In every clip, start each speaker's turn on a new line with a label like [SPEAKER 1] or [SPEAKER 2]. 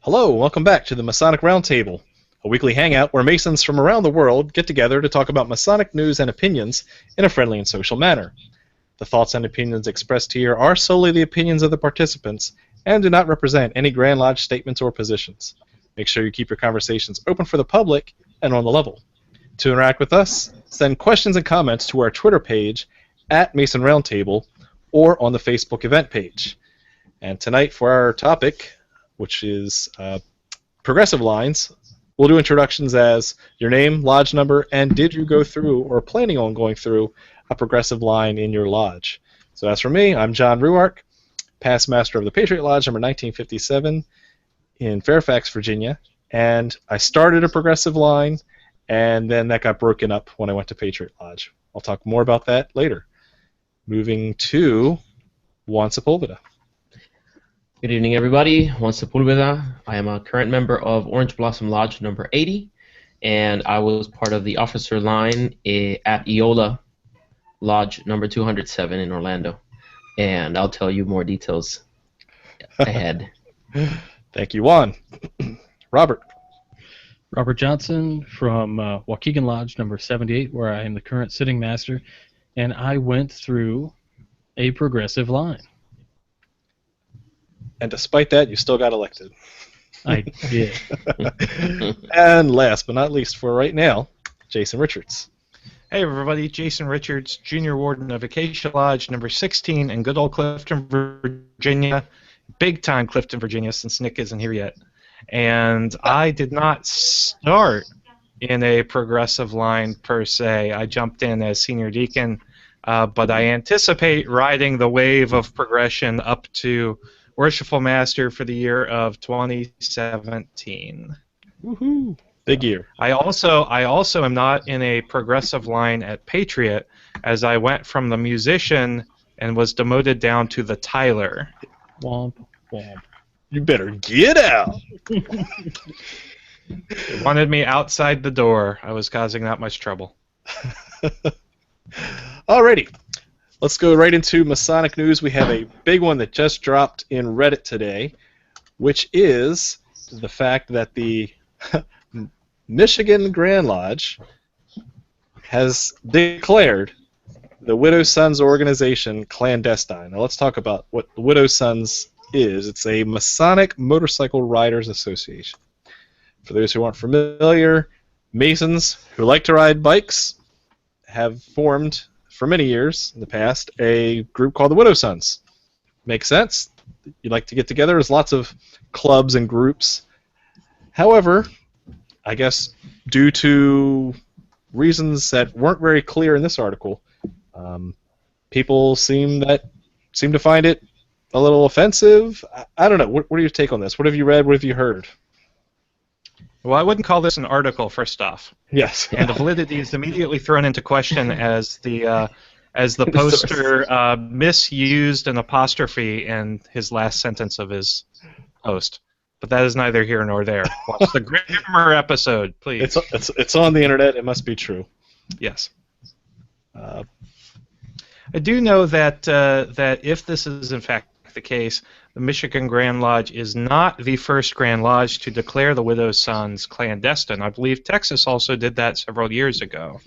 [SPEAKER 1] Hello, welcome back to the Masonic Roundtable, a weekly hangout where Masons from around the world get together to talk about Masonic news and opinions in a friendly and social manner. The thoughts and opinions expressed here are solely the opinions of the participants and do not represent any Grand Lodge statements or positions. Make sure you keep your conversations open for the public and on the level. To interact with us, send questions and comments to our Twitter page at Mason Roundtable or on the Facebook event page. And tonight for our topic, which is progressive lines, we'll do introductions as your name, lodge number, and did you go through or planning on going through a progressive line in your lodge. So as for me, I'm John Ruark, past master of the Patriot Lodge number 1957 in Fairfax, Virginia, and I started a progressive line, and then that got broken up when I went to Patriot Lodge. I'll talk more about that later. Moving to Juan Sepulveda.
[SPEAKER 2] Good evening, everybody. Juan Sepulveda. I am a current member of Orange Blossom Lodge number 80, and I was part of the officer line at Eola Lodge number 207 in Orlando. And I'll tell you more details ahead.
[SPEAKER 1] Thank you, Juan. Robert.
[SPEAKER 3] Robert Johnson from Waukegan Lodge number 78, where I am the current sitting master, and I went through a progressive line.
[SPEAKER 1] And despite that, you still got elected.
[SPEAKER 3] I did.
[SPEAKER 1] And last but not least for right now, Jason Richards.
[SPEAKER 4] Hey everybody, Jason Richards, Junior Warden of Acacia Lodge number 16 in good old Clifton, Virginia. Big time Clifton, Virginia, since Nick isn't here yet. And I did not start in a progressive line per se. I jumped in as senior deacon, but I anticipate riding the wave of progression up to Worshipful Master for the year of 2017.
[SPEAKER 1] Woohoo! Big year.
[SPEAKER 4] I also am not in a progressive line at Patriot, as I went from the musician and was demoted down to the Tyler.
[SPEAKER 3] Womp, womp.
[SPEAKER 1] You better get out.
[SPEAKER 4] They wanted me outside the door. I was causing that much trouble.
[SPEAKER 1] Alrighty. Let's go right into Masonic news. We have a big one that just dropped in Reddit today, which is the fact that the Michigan Grand Lodge has declared the Widow Sons organization clandestine. Now let's talk about what the Widow Sons is. It's a Masonic Motorcycle Riders Association. For those who aren't familiar, Masons who like to ride bikes have formed for many years in the past a group called the Widow Sons. Makes sense? You like to get together. There's lots of clubs and groups. However, I guess due to reasons that weren't very clear in this article, people seem to find it a little offensive. I don't know. What are your take on this? What have you read? What have you heard?
[SPEAKER 4] Well, I wouldn't call this an article, first off.
[SPEAKER 1] Yes.
[SPEAKER 4] And the validity is immediately thrown into question as the poster misused an apostrophe in his last sentence of his post. But that is neither here nor there. Watch the grammar episode, please.
[SPEAKER 1] It's on the internet. It must be true.
[SPEAKER 4] Yes. I do know that if this is in fact the case, the Michigan Grand Lodge is not the first Grand Lodge to declare the Widow Sons clandestine. I believe Texas also did that several years ago.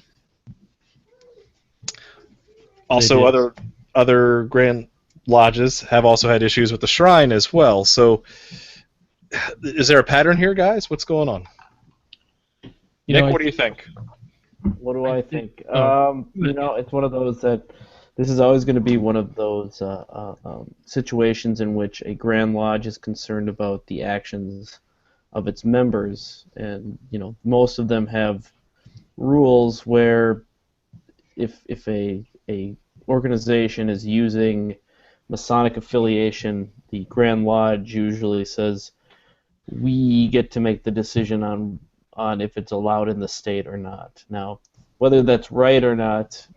[SPEAKER 1] Also, other Grand Lodges have also had issues with the shrine as well. So, is there a pattern here, guys? What's going on? Nick, what do you think?
[SPEAKER 5] What do I think? It's one of those that this is always going to be one of those situations in which a Grand Lodge is concerned about the actions of its members, and most of them have rules where if a organization is using Masonic affiliation, the Grand Lodge usually says we get to make the decision on if it's allowed in the state or not. Now, whether that's right or not,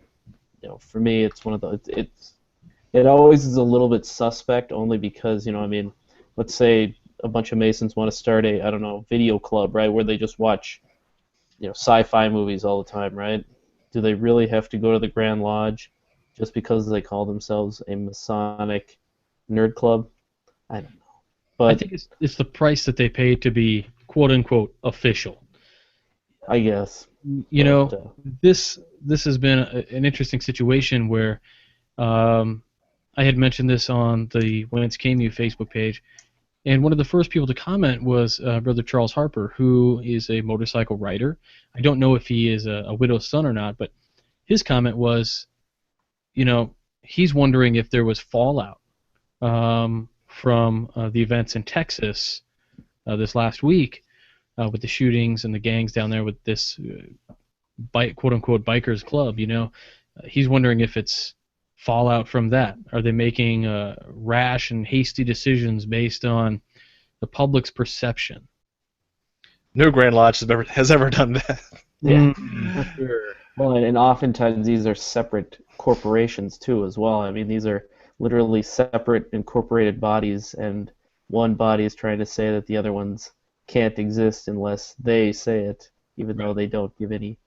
[SPEAKER 5] for me, it's one of those. It always is a little bit suspect, only because let's say a bunch of Masons want to start a video club, right, where they just watch sci-fi movies all the time, right? Do they really have to go to the Grand Lodge just because they call themselves a Masonic nerd club? I don't know. But
[SPEAKER 3] I think it's the price that they pay to be quote unquote official.
[SPEAKER 5] I guess.
[SPEAKER 3] You know, this has been an interesting situation where I had mentioned this on the Whence Came You Facebook page, and one of the first people to comment was Brother Charles Harper, who is a motorcycle rider. I don't know if he is a widow's son or not, but his comment was, you know, he's wondering if there was fallout from the events in Texas this last week with the shootings and the gangs down there with this quote-unquote bikers club. You know, he's wondering if it's fallout from that. Are they making rash and hasty decisions based on the public's perception?
[SPEAKER 1] No Grand Lodge has ever done that.
[SPEAKER 5] Yeah. Sure. Well, and oftentimes these are separate corporations too, as well. I mean, these are literally separate incorporated bodies, and one body is trying to say that the other ones can't exist unless they say it, even though they don't give any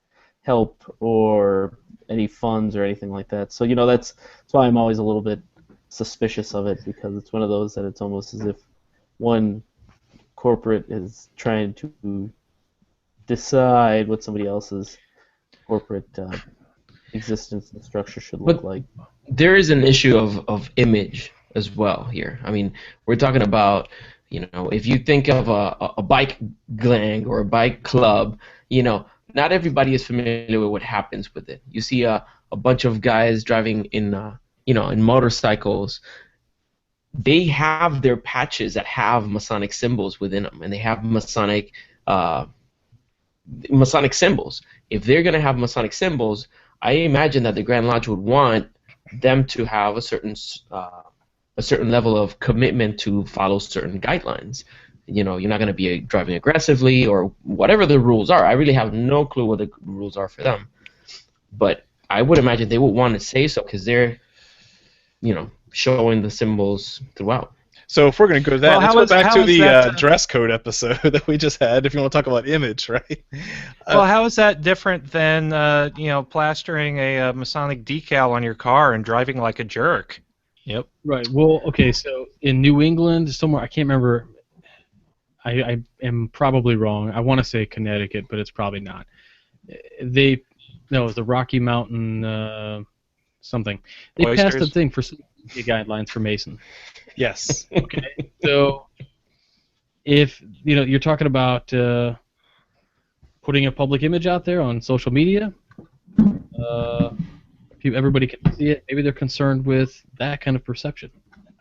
[SPEAKER 5] help or any funds or anything like that. So, you know, that's why I'm always a little bit suspicious of it, because it's one of those that it's almost as if one corporate is trying to decide what somebody else's corporate existence and structure should look like.
[SPEAKER 2] There is an issue of image as well here. I mean, we're talking about, you know, if you think of a bike gang or a bike club, you know, not everybody is familiar with what happens with it. You see a bunch of guys driving in, you know, in motorcycles. They have their patches that have Masonic symbols within them, and they have Masonic symbols. If they're going to have Masonic symbols, I imagine that the Grand Lodge would want them to have a certain level of commitment to follow certain guidelines. You know, you're not going to be driving aggressively or whatever the rules are. I really have no clue what the rules are for them. But I would imagine they would want to say so because they're, you know, showing the symbols throughout.
[SPEAKER 1] So if we're going to go to that,
[SPEAKER 4] Well,
[SPEAKER 1] let's go back to the
[SPEAKER 4] that,
[SPEAKER 1] dress code episode that we just had, if you want to talk about image, right?
[SPEAKER 4] Well, how is that different than, you know, plastering a Masonic decal on your car and driving like a jerk?
[SPEAKER 1] Yep.
[SPEAKER 3] Right. Well, okay, so in New England, somewhere, I can't remember, I am probably wrong. I want to say Connecticut, but it's probably not. No, it was the Rocky Mountain something. They passed a thing for guidelines for Mason.
[SPEAKER 1] Yes.
[SPEAKER 3] Okay. So if you know you're talking about putting a public image out there on social media, everybody can see it. Maybe they're concerned with that kind of perception.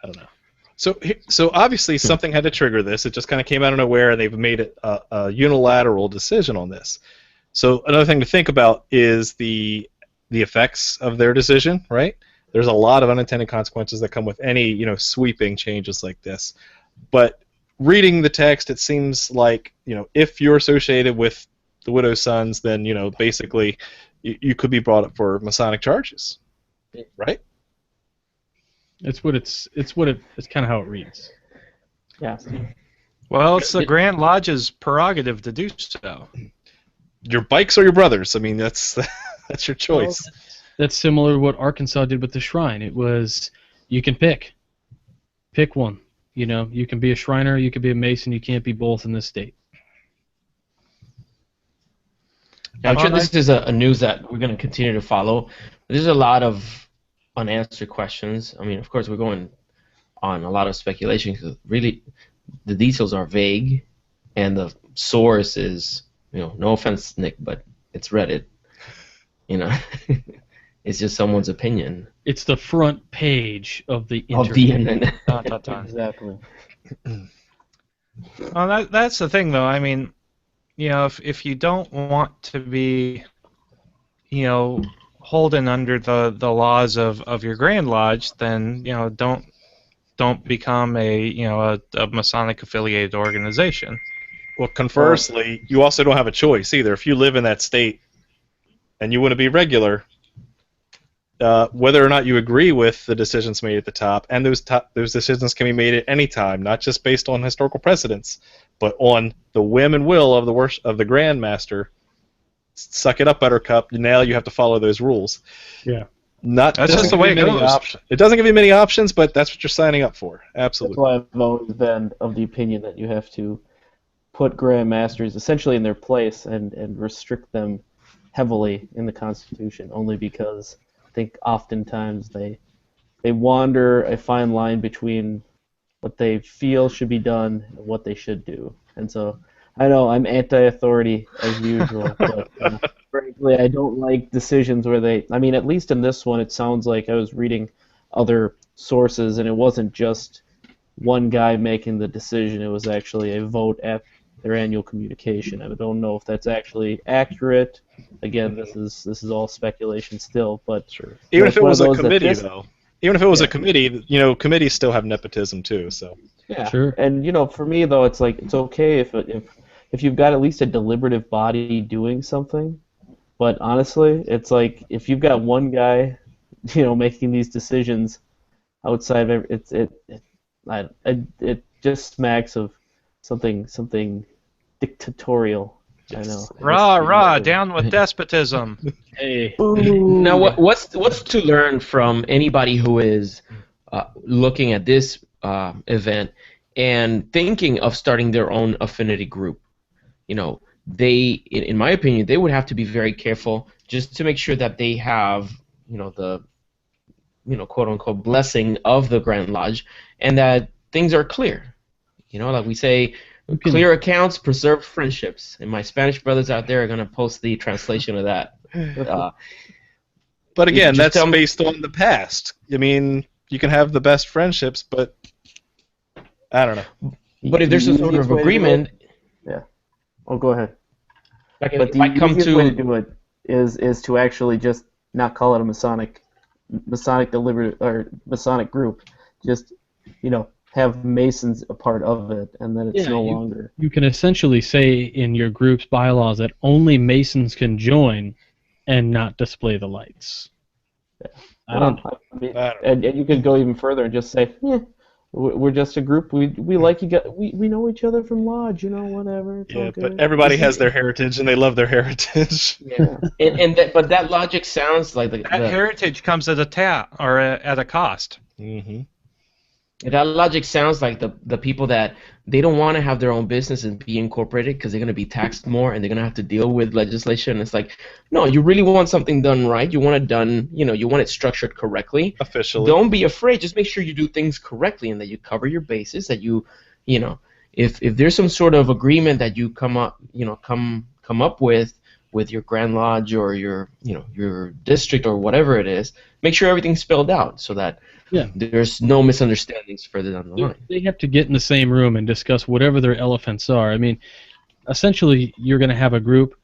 [SPEAKER 3] I don't know.
[SPEAKER 1] So obviously something had to trigger this. It just kind of came out of nowhere, and they've made it a unilateral decision on this. So another thing to think about is the effects of their decision, right? There's a lot of unintended consequences that come with any, you know, sweeping changes like this. But reading the text, it seems like, you know, if you're associated with the widow's sons, then, you know, basically you could be brought up for Masonic charges, right?
[SPEAKER 3] It's kind of how it reads.
[SPEAKER 5] Yeah.
[SPEAKER 4] Well, it's the Grand Lodge's prerogative to do so.
[SPEAKER 1] Your bikes or your brothers. I mean, that's your choice.
[SPEAKER 3] Well, that's similar to what Arkansas did with the shrine. It was, you can pick one. You know, you can be a Shriner, you can be a Mason, you can't be both in this state.
[SPEAKER 2] I'm sure this is a news that we're going to continue to follow. There's a lot of unanswered questions. I mean, of course, we're going on a lot of speculation because really the details are vague, and the source is, you know, no offense, Nick, but it's Reddit. You know, it's just someone's opinion.
[SPEAKER 3] It's the front page of the internet.
[SPEAKER 5] Exactly.
[SPEAKER 4] Well, that's the thing, though. I mean, you know, if you don't want to be, you know, holden under the laws of your Grand Lodge, then, you know, don't become a Masonic affiliated organization.
[SPEAKER 1] Well, conversely, you also don't have a choice either. If you live in that state and you want to be regular, whether or not you agree with the decisions made at the top, and those decisions can be made at any time, not just based on historical precedents, but on the whim and will of the Grand Master. Suck it up, Buttercup. Now you have to follow those rules.
[SPEAKER 3] Yeah.
[SPEAKER 1] Not
[SPEAKER 4] That's
[SPEAKER 1] doesn't
[SPEAKER 4] just the
[SPEAKER 1] give
[SPEAKER 4] way
[SPEAKER 1] you
[SPEAKER 4] it
[SPEAKER 1] many
[SPEAKER 4] goes.
[SPEAKER 1] options. It doesn't give you many options, but that's what you're signing up for.
[SPEAKER 5] That's
[SPEAKER 1] Absolutely.
[SPEAKER 5] why I've always been of the opinion that you have to put grandmasters essentially in their place and restrict them heavily in the Constitution, only because I think oftentimes they wander a fine line between what they feel should be done and what they should do. And so I know I'm anti-authority as usual, but frankly, I don't like decisions where I mean, at least in this one, it sounds like I was reading other sources, and it wasn't just one guy making the decision. It was actually a vote at their annual communication. I don't know if that's actually accurate. Again, this is all speculation still, but
[SPEAKER 1] Sure. Even if
[SPEAKER 5] it's
[SPEAKER 1] it
[SPEAKER 5] one
[SPEAKER 1] was
[SPEAKER 5] of
[SPEAKER 1] a
[SPEAKER 5] those that
[SPEAKER 1] committee, though. Even if it was a
[SPEAKER 5] Yeah.
[SPEAKER 1] committee, committees still have nepotism too. So
[SPEAKER 5] Yeah,
[SPEAKER 3] Sure.
[SPEAKER 5] and for me though, it's like it's okay if you've got at least a deliberative body doing something, but honestly, it's like if you've got one guy, making these decisions outside of it just smacks of something dictatorial. I know.
[SPEAKER 4] Rah, rah, down with despotism.
[SPEAKER 3] Hey.
[SPEAKER 2] Now, what's to learn from anybody who is looking at this event and thinking of starting their own affinity group? In my opinion, they would have to be very careful just to make sure that they have, the, quote unquote blessing of the Grand Lodge, and that things are clear. Like we say, clear accounts preserve friendships, and my Spanish brothers out there are going to post the translation of that.
[SPEAKER 1] but again,
[SPEAKER 2] just
[SPEAKER 1] that's
[SPEAKER 2] tell me-
[SPEAKER 1] based on the past. I mean, you can have the best friendships, but I don't know.
[SPEAKER 2] But if there's some sort of agreement,
[SPEAKER 5] Oh, go ahead.
[SPEAKER 2] like
[SPEAKER 5] But
[SPEAKER 2] if
[SPEAKER 5] the
[SPEAKER 2] I come
[SPEAKER 5] easiest way to
[SPEAKER 2] to
[SPEAKER 5] do it is to actually just not call it a Masonic Masonic group. Just have Masons a part of it, and then it's
[SPEAKER 3] Yeah,
[SPEAKER 5] no longer.
[SPEAKER 3] You can essentially say in your group's bylaws that only Masons can join and not display the lights. I don't know.
[SPEAKER 5] I mean,
[SPEAKER 1] I don't know.
[SPEAKER 5] and you could go even further and just say, we're just a group. We like you. We know each other from lodge. Whatever. It's all
[SPEAKER 1] Yeah,
[SPEAKER 5] good.
[SPEAKER 1] but everybody has their heritage, and they love their heritage.
[SPEAKER 5] Yeah.
[SPEAKER 2] but that logic sounds like
[SPEAKER 4] That heritage comes at at a cost.
[SPEAKER 1] Mm-hmm.
[SPEAKER 2] that logic sounds like the people that they don't want to have their own business and be incorporated because they're going to be taxed more and they're going to have to deal with legislation. It's like, no, you really want something done right. You want it done, you want it structured correctly.
[SPEAKER 1] Officially.
[SPEAKER 2] Don't be afraid. Just make sure you do things correctly and that you cover your bases. That if there's some sort of agreement that you come up with your Grand Lodge or your district or whatever it is, make sure everything's spelled out so that there's no misunderstandings further down the line.
[SPEAKER 3] They have to get in the same room and discuss whatever their elephants are. I mean, essentially, you're going to have a group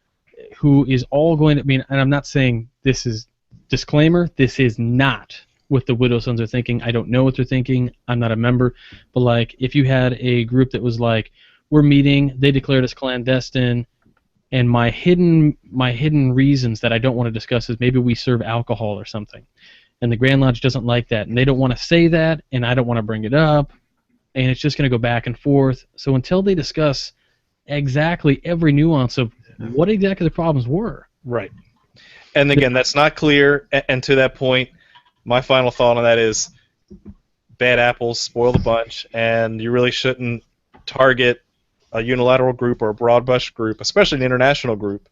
[SPEAKER 3] who is all going to, and I'm not saying this is, disclaimer, this is not what the Widow Sons are thinking. I don't know what they're thinking. I'm not a member. But, like, if you had a group that was like, we're meeting, they declared us clandestine, and my hidden reasons that I don't want to discuss is maybe we serve alcohol or something. And the Grand Lodge doesn't like that, and they don't want to say that, and I don't want to bring it up, and it's just going to go back and forth. So until they discuss exactly every nuance of what exactly the problems were.
[SPEAKER 1] Right. And again, that's not clear, and to that point, my final thought on that is bad apples spoil the bunch, and you really shouldn't target a unilateral group or a broad brush group, especially an international group,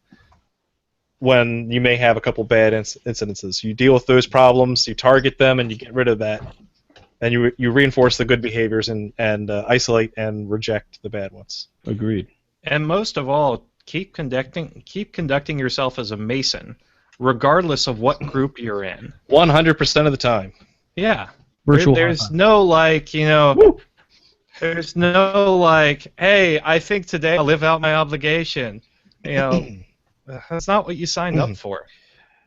[SPEAKER 1] when you may have a couple bad incidences. You deal with those problems, you target them, and you get rid of that, and you reinforce the good behaviors and isolate and reject the bad ones.
[SPEAKER 3] Agreed.
[SPEAKER 4] And most of all, keep conducting yourself as a Mason, regardless of what group you're in.
[SPEAKER 1] 100% of the time.
[SPEAKER 4] Yeah.
[SPEAKER 3] Virtual
[SPEAKER 4] There's
[SPEAKER 3] high-five.
[SPEAKER 4] no there's no hey, I think today I'll live out my obligation. That's not what you signed up for.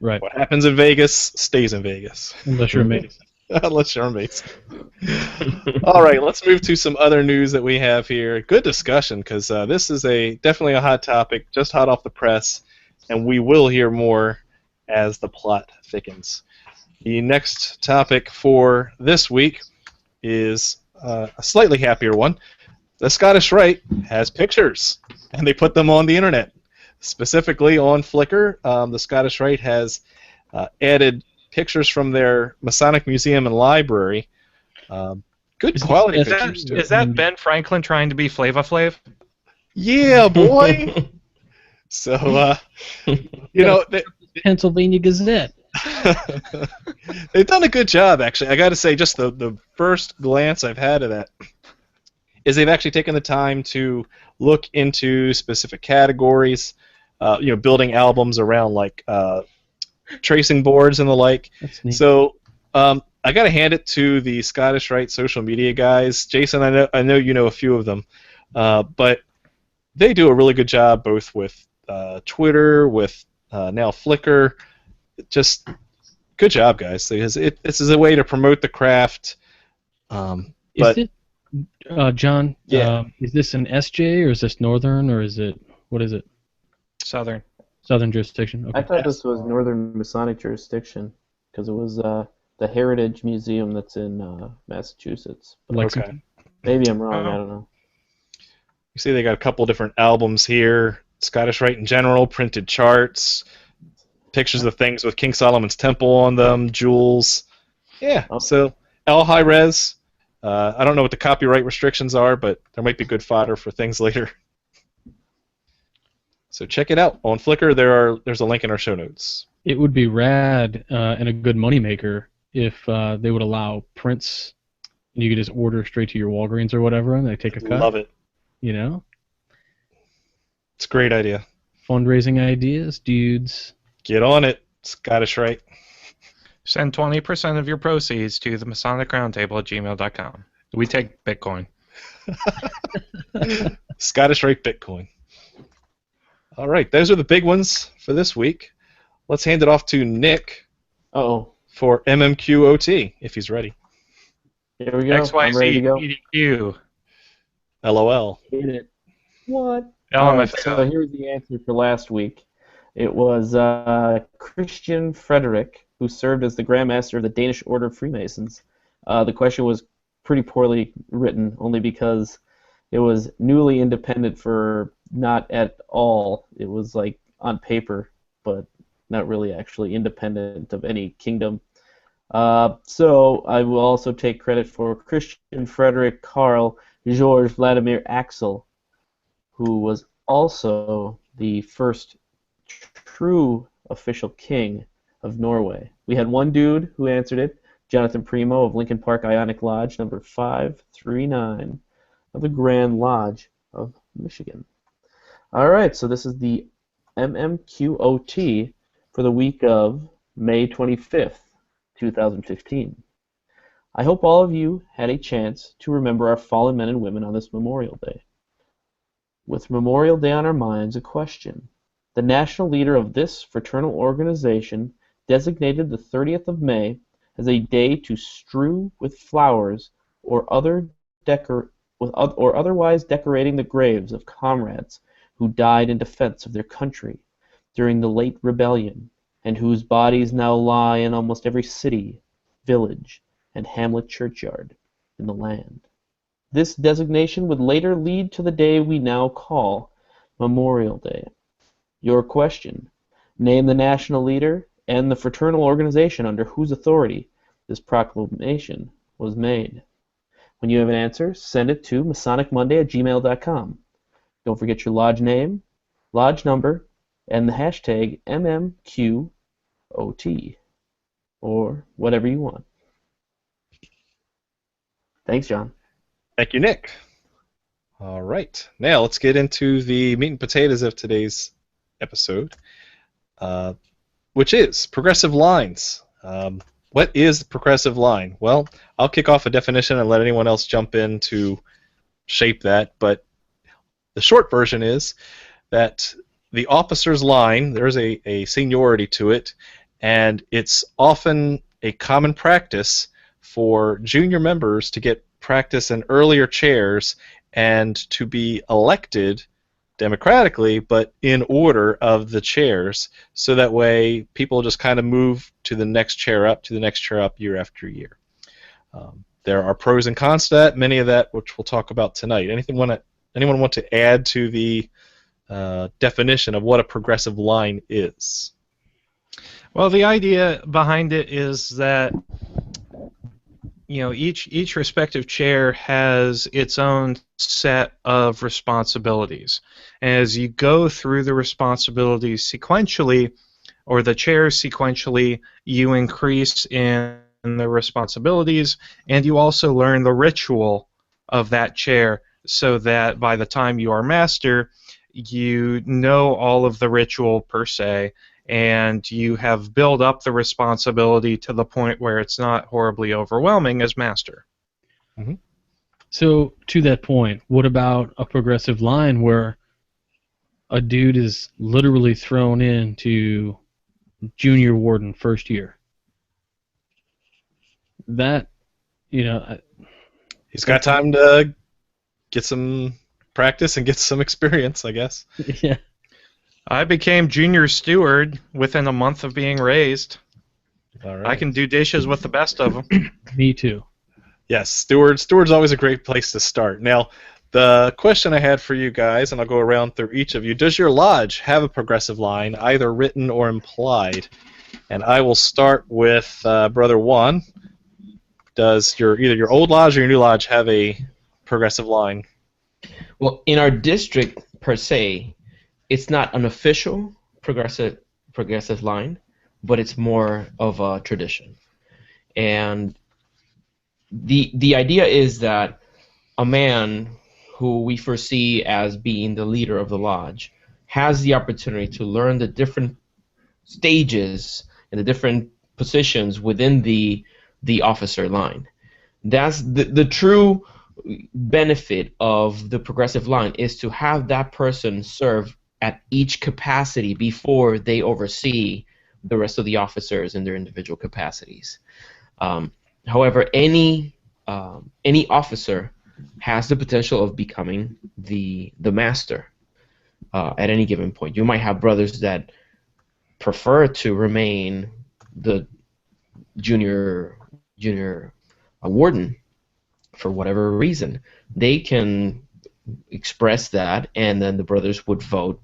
[SPEAKER 3] Right.
[SPEAKER 1] What happens in Vegas stays in Vegas.
[SPEAKER 3] Unless you're amazing.
[SPEAKER 1] Unless you're amazing. All right, let's move to some other news that we have here. Good discussion, because this is definitely a hot topic, just hot off the press, and we will hear more as the plot thickens. The next topic for this week is a slightly happier one. The Scottish Rite has pictures, and they put them on the internet. Specifically on Flickr, the Scottish Rite has added pictures from their Masonic Museum and Library. Good
[SPEAKER 3] Is
[SPEAKER 1] quality
[SPEAKER 3] this-
[SPEAKER 1] pictures, too.
[SPEAKER 4] Is that Ben Franklin trying to be Flava Flav?
[SPEAKER 1] Yeah, boy! So, you know,
[SPEAKER 3] Pennsylvania Gazette.
[SPEAKER 1] they've done a good job, actually. I got to say, just the first glance I've had of that is they've actually taken the time to look into specific categories, building albums around like tracing boards and the like.
[SPEAKER 3] That's neat.
[SPEAKER 1] So I got to hand it to the Scottish Rite social media guys. Jason, I know you know a few of them, but they do a really good job both with Twitter, with now Flickr. Just good job, guys. Because this is a way to promote the craft.
[SPEAKER 3] Is
[SPEAKER 1] But
[SPEAKER 3] it, John?
[SPEAKER 1] Yeah.
[SPEAKER 3] Is this an SJ or is this Northern or is it what is it?
[SPEAKER 4] Southern.
[SPEAKER 3] Southern jurisdiction. Okay.
[SPEAKER 5] I thought this was Northern Masonic jurisdiction because it was the Heritage Museum that's in Massachusetts. But
[SPEAKER 3] Lexington.
[SPEAKER 5] maybe I'm wrong. I don't know.
[SPEAKER 1] you see they got a couple different albums here. Scottish Rite in general, printed charts, pictures of things with King Solomon's Temple on them, jewels. Yeah,
[SPEAKER 5] Oh.
[SPEAKER 1] so all high res. I don't know what the copyright restrictions are, but there might be good fodder for things later. So check it out on Flickr. There's a link in our show notes.
[SPEAKER 3] It would be rad and a good moneymaker if they would allow prints and you could just order straight to your Walgreens or whatever and they take a cut.
[SPEAKER 1] Love it.
[SPEAKER 3] You know?
[SPEAKER 1] It's a great idea.
[SPEAKER 3] Fundraising ideas, dudes.
[SPEAKER 1] Get on it, Scottish Rite.
[SPEAKER 4] Send 20% of your proceeds to the Masonic Roundtable at gmail.com. We take Bitcoin.
[SPEAKER 1] Scottish Rite Bitcoin. All right, those are the big ones for this week. Let's hand it off to Nick
[SPEAKER 5] Uh-oh.
[SPEAKER 1] for MMQOT, if he's ready.
[SPEAKER 5] Here we go. I'm ready to go.
[SPEAKER 4] XYZ,
[SPEAKER 1] LOL.
[SPEAKER 5] Hit it. What?
[SPEAKER 4] LMFAO.
[SPEAKER 5] So here's the answer for last week. It was Christian Frederick, who served as the Grand Master of the Danish Order of Freemasons. The question was pretty poorly written, only because it was newly independent for not at all. It was like on paper, but not really actually independent of any kingdom. So I will also take credit for Christian Frederick Karl George Vladimir Axel, who was also the first true official king of Norway. We had one dude who answered it, Jonathan Primo of Lincoln Park Ionic Lodge, number 539 of the Grand Lodge of Michigan. All right, so this is the MMQOT for the week of May 25th, 2015. I hope all of you had a chance to remember our fallen men and women on this Memorial Day. With Memorial Day on our minds, a question. The national leader of this fraternal organization designated the 30th of May as a day to strew with flowers or otherwise decorating the graves of comrades who died in defense of their country during the late rebellion, and whose bodies now lie in almost every city, village, and hamlet churchyard in the land. This designation would later lead to the day we now call Memorial Day. Your question: name the national leader and the fraternal organization under whose authority this proclamation was made. When you have an answer, send it to masonicmonday@gmail.com. Don't forget your lodge name, lodge number, and the hashtag MMQOT, or whatever you want. Thanks, John.
[SPEAKER 1] Thank you, Nick. All right, now let's get into the meat and potatoes of today's episode, which is progressive lines. What is progressive line? Well, I'll kick off a definition and let anyone else jump in to shape that, but the short version is that the officer's line, there's a seniority to it, and it's often a common practice for junior members to get practice in earlier chairs and to be elected democratically, but in order of the chairs, so that way people just kind of move to the next chair up, year after year. There are pros and cons to that, many of that which we'll talk about tonight. Anyone want to add to the definition of what a progressive line is?
[SPEAKER 4] Well, the idea behind it is that each respective chair has its own set of responsibilities. As you go through the responsibilities sequentially, or the chairs sequentially, you increase in the responsibilities, and you also learn the ritual of that chair, so that by the time you are master, you know all of the ritual per se, and you have built up the responsibility to the point where it's not horribly overwhelming as master.
[SPEAKER 1] Mm-hmm.
[SPEAKER 3] So, to that point, what about a progressive line where a dude is literally thrown into junior warden first year? That,
[SPEAKER 1] He's got time to get some practice and get some experience, I guess.
[SPEAKER 3] yeah.
[SPEAKER 4] I became junior steward within a month of being raised.
[SPEAKER 1] All right.
[SPEAKER 4] I can do dishes with the best of them.
[SPEAKER 3] Me too.
[SPEAKER 1] Yes, steward's always a great place to start. Now, the question I had for you guys, and I'll go around through each of you, does your lodge have a progressive line, either written or implied? And I will start with Brother Juan. Does either your old lodge or your new lodge have a progressive line?
[SPEAKER 2] Well, in our district per se, it's not an official progressive line, but it's more of a tradition. And the idea is that a man who we foresee as being the leader of the lodge has the opportunity to learn the different stages and the different positions within the officer line. That's the true benefit of the progressive line, is to have that person serve at each capacity before they oversee the rest of the officers in their individual capacities. However, any officer has the potential of becoming the master at any given point. You might have brothers that prefer to remain the junior warden for whatever reason. They can express that, and then the brothers would vote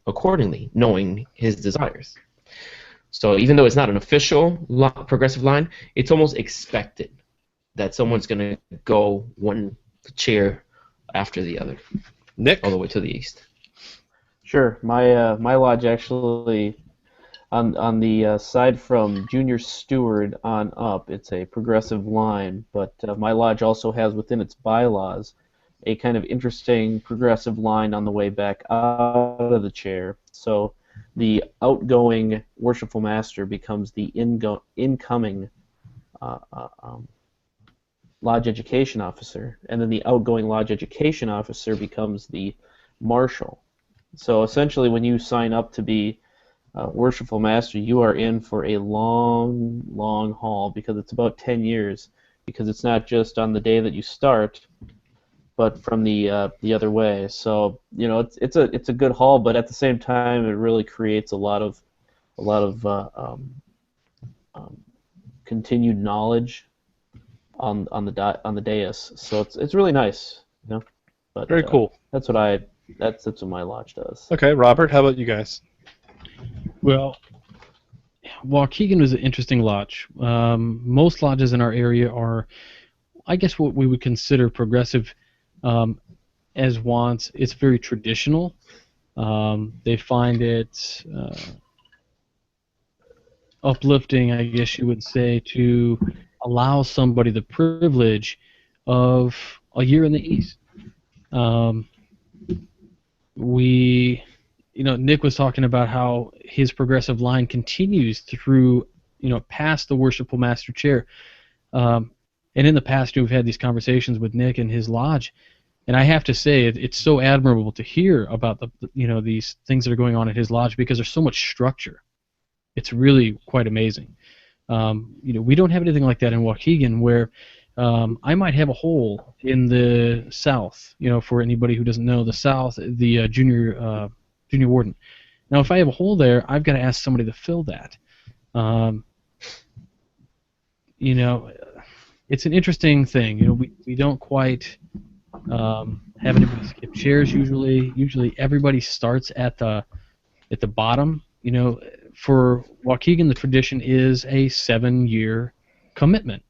[SPEAKER 2] accordingly, knowing his desires. So even though it's not an official progressive line, it's almost expected that someone's going to go one chair after the other,
[SPEAKER 1] Nick?
[SPEAKER 2] all the way to the east.
[SPEAKER 5] Sure. My lodge actually, on the side from junior steward on up, it's a progressive line, but my lodge also has within its bylaws a kind of interesting progressive line on the way back out of the chair. So the outgoing worshipful master becomes the incoming lodge education officer, and then the outgoing lodge education officer becomes the marshal. So essentially, when you sign up to be worshipful master, you are in for a long, long haul, because it's about 10 years, because it's not just on the day that you start, but from the other way. So it's a good haul, but at the same time, it really creates a lot of continued knowledge on the dais. So it's really nice, But
[SPEAKER 1] Very cool.
[SPEAKER 5] That's what my lodge does.
[SPEAKER 1] Okay, Robert, how about you guys?
[SPEAKER 3] Well, Waukegan was an interesting lodge. Most lodges in our area are, I guess, what we would consider progressive. As wants, it's very traditional. They find it uplifting, I guess you would say, to allow somebody the privilege of a year in the East. Nick was talking about how his progressive line continues through, past the worshipful master chair. And in the past, we've had these conversations with Nick and his lodge, and I have to say it's so admirable to hear about these things that are going on at his lodge, because there's so much structure. It's really quite amazing. We don't have anything like that in Waukegan, where I might have a hole in the south. For anybody who doesn't know, the south, the junior warden. Now, if I have a hole there, I've got to ask somebody to fill that. It's an interesting thing. We don't quite have anybody skip chairs usually. Usually everybody starts at the bottom. for Waukegan, the tradition is a 7-year commitment.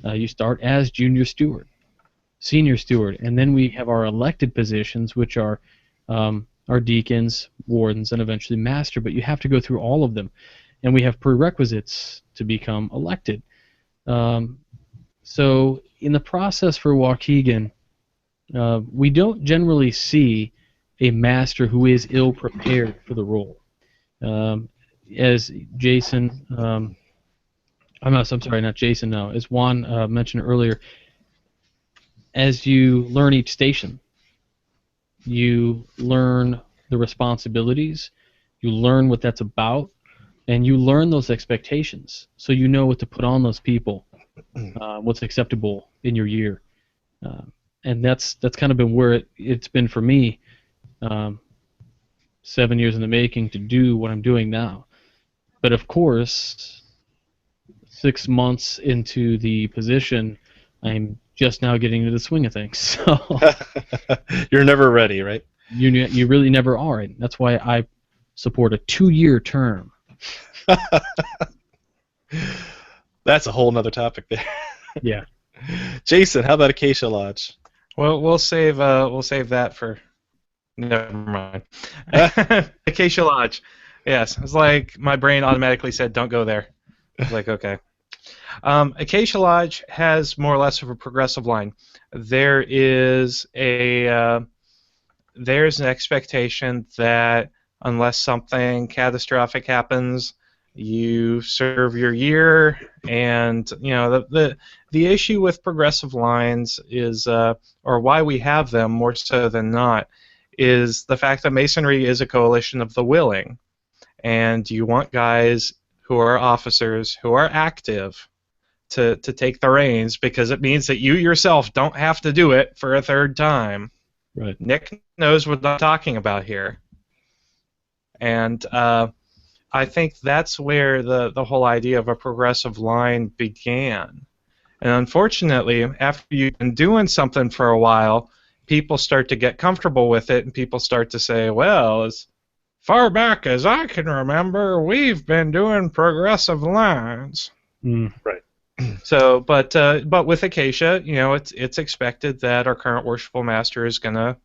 [SPEAKER 3] You start as junior steward, senior steward, and then we have our elected positions, which are our deacons, wardens, and eventually master. But you have to go through all of them, and we have prerequisites to become elected. So in the process for Waukegan, we don't generally see a master who is ill-prepared for the role. As Jason, I'm sorry, not Jason, no, as Juan mentioned earlier, as you learn each station, you learn the responsibilities, you learn what that's about, and you learn those expectations, so you know what to put on those people, what's acceptable in your year. And that's kind of been where it's been for me, 7 years in the making to do what I'm doing now. But of course, 6 months into the position, I'm just now getting into the swing of things. So
[SPEAKER 1] You're never ready, right?
[SPEAKER 3] you really never are. And that's why I support a 2-year term.
[SPEAKER 1] That's a whole nother topic there.
[SPEAKER 3] Yeah.
[SPEAKER 1] Jason, how about Acacia Lodge?
[SPEAKER 4] Well, we'll save that for. Never mind. Acacia Lodge. Yes, it's like my brain automatically said, "Don't go there." I was like, okay. Acacia Lodge has more or less of a progressive line. There's an expectation that unless something catastrophic happens, you serve your year, and you know the issue with progressive lines is, or why we have them more so than not, is the fact that Masonry is a coalition of the willing, and you want guys who are officers who are active to take the reins, because it means that you yourself don't have to do it for a third time.
[SPEAKER 3] Right.
[SPEAKER 4] Nick knows what I'm talking about here. And I think that's where the whole idea of a progressive line began. And unfortunately, after you've been doing something for a while, people start to get comfortable with it, and people start to say, well, as far back as I can remember, we've been doing progressive lines.
[SPEAKER 1] Right.
[SPEAKER 4] So, but with Acacia, you know, it's expected that our current worshipful master is going to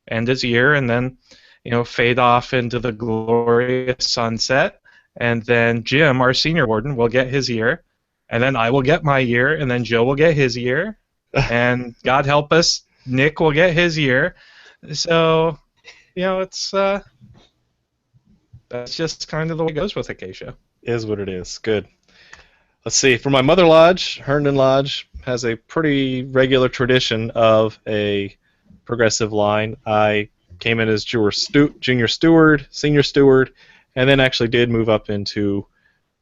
[SPEAKER 4] end his year and then, you know, fade off into the glorious sunset, and then Jim, our senior warden, will get his year, and then I will get my year, and then Joe will get his year, and God help us, Nick will get his year. So, you know, it's that's just kind of the way it goes with Acacia.
[SPEAKER 1] Is what it is. Good. Let's see. For my mother lodge, Herndon Lodge has a pretty regular tradition of a progressive line. I came in as junior steward, senior steward, and then actually did move up into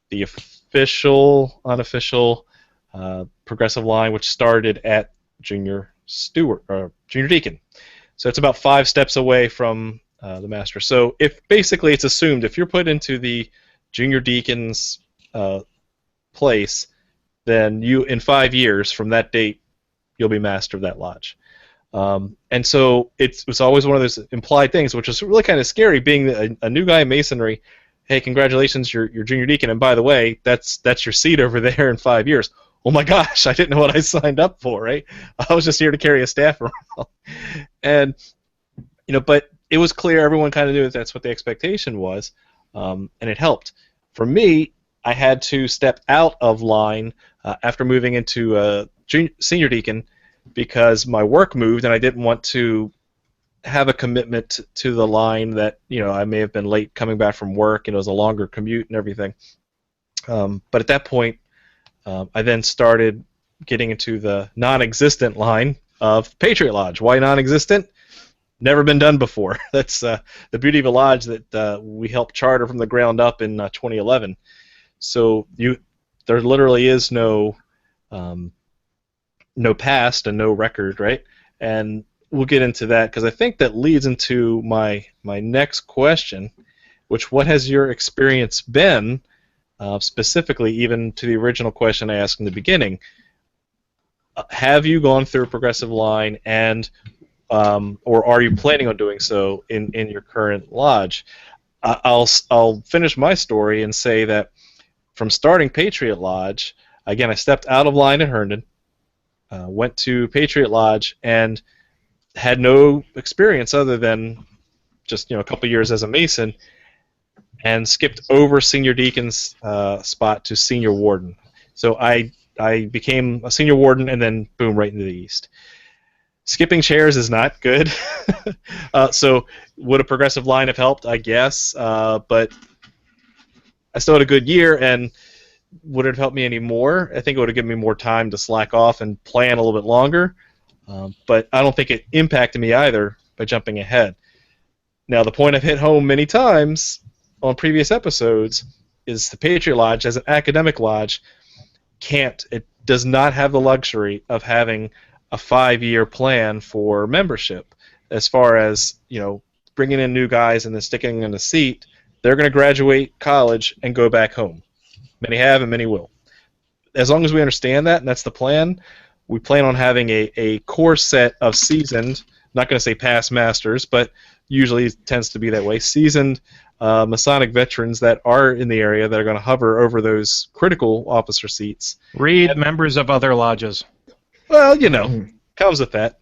[SPEAKER 1] the official, unofficial progressive line, which started at junior steward or junior deacon. So it's about 5 steps away from the master. So if basically it's assumed if you're put into the junior deacon's place, then you, in 5 years from that date, you'll be master of that lodge. And so it was always one of those implied things, which is really kind of scary, being a new guy in Masonry. Hey, congratulations, you're junior deacon, and by the way, that's your seat over there in 5 years. Oh my gosh, I didn't know what I signed up for, right? I was just here to carry a staff around. And, you know, but it was clear, everyone kind of knew that that's what the expectation was, and it helped. For me, I had to step out of line after moving into senior deacon, because my work moved, and I didn't want to have a commitment to the line that, you know, I may have been late coming back from work, and it was a longer commute and everything. But at that point, I then started getting into the non-existent line of Patriot Lodge. Why non-existent? Never been done before. That's the beauty of a lodge that we helped charter from the ground up in 2011. So there literally is no past and no record, right? And we'll get into that, because I think that leads into my next question, which, what has your experience been, specifically even to the original question I asked in the beginning? Have you gone through a progressive line, and or are you planning on doing so in your current lodge? I'll finish my story and say that from starting Patriot Lodge, again, I stepped out of line at Herndon, went to Patriot Lodge, and had no experience other than just a couple years as a Mason, and skipped over senior deacon's spot to senior warden. So I became a senior warden, and then boom, right into the East. Skipping chairs is not good. So would a progressive line have helped? I guess, but I still had a good year, and would it have helped me any more? I think it would have given me more time to slack off and plan a little bit longer, but I don't think it impacted me either by jumping ahead. Now, the point I've hit home many times on previous episodes is the Patriot Lodge, as an academic lodge, it does not have the luxury of having a 5-year plan for membership. As far as bringing in new guys and then sticking them in the seat, they're going to graduate college and go back home. Many have and many will. As long as we understand that, and that's the plan, we plan on having a core set of seasoned, not going to say past masters, but usually it tends to be that way, seasoned Masonic veterans that are in the area that are going to hover over those critical officer seats.
[SPEAKER 4] Read members of other lodges.
[SPEAKER 1] Well, comes with that.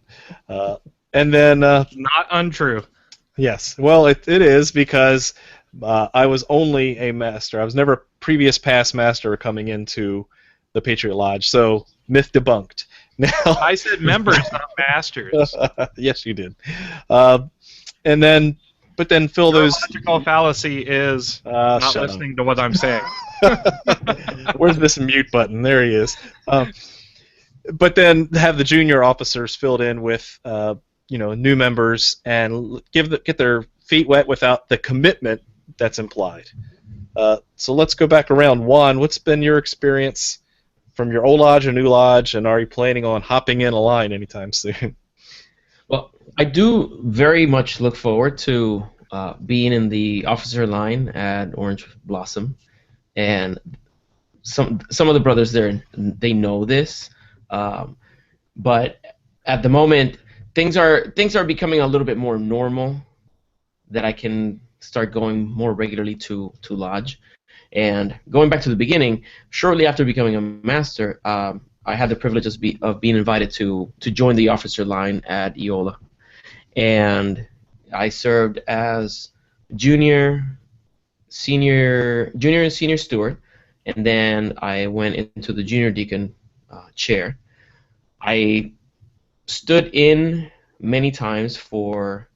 [SPEAKER 1] And then...
[SPEAKER 4] not untrue.
[SPEAKER 1] Yes. Well, it is, because I was only a master. I was never a previous past master coming into the Patriot Lodge, so myth debunked. Now,
[SPEAKER 4] I said members, not masters.
[SPEAKER 1] Yes, you did. But then fill those...
[SPEAKER 4] logical fallacy is not listening to what I'm saying.
[SPEAKER 1] Where's this mute button? There he is. But then have the junior officers filled in with new members and get their feet wet without the commitment that's implied. So let's go back around. Juan, what's been your experience from your old lodge or new lodge, and are you planning on hopping in a line anytime soon?
[SPEAKER 2] Well, I do very much look forward to being in the officer line at Orange Blossom, and some of the brothers there, they know this. But at the moment, things are becoming a little bit more normal, that I can start going more regularly to lodge. And going back to the beginning, shortly after becoming a master, I had the privilege of being invited to join the officer line at Eola, and I served as junior and senior steward, and then I went into the junior deacon chair. I stood in many times for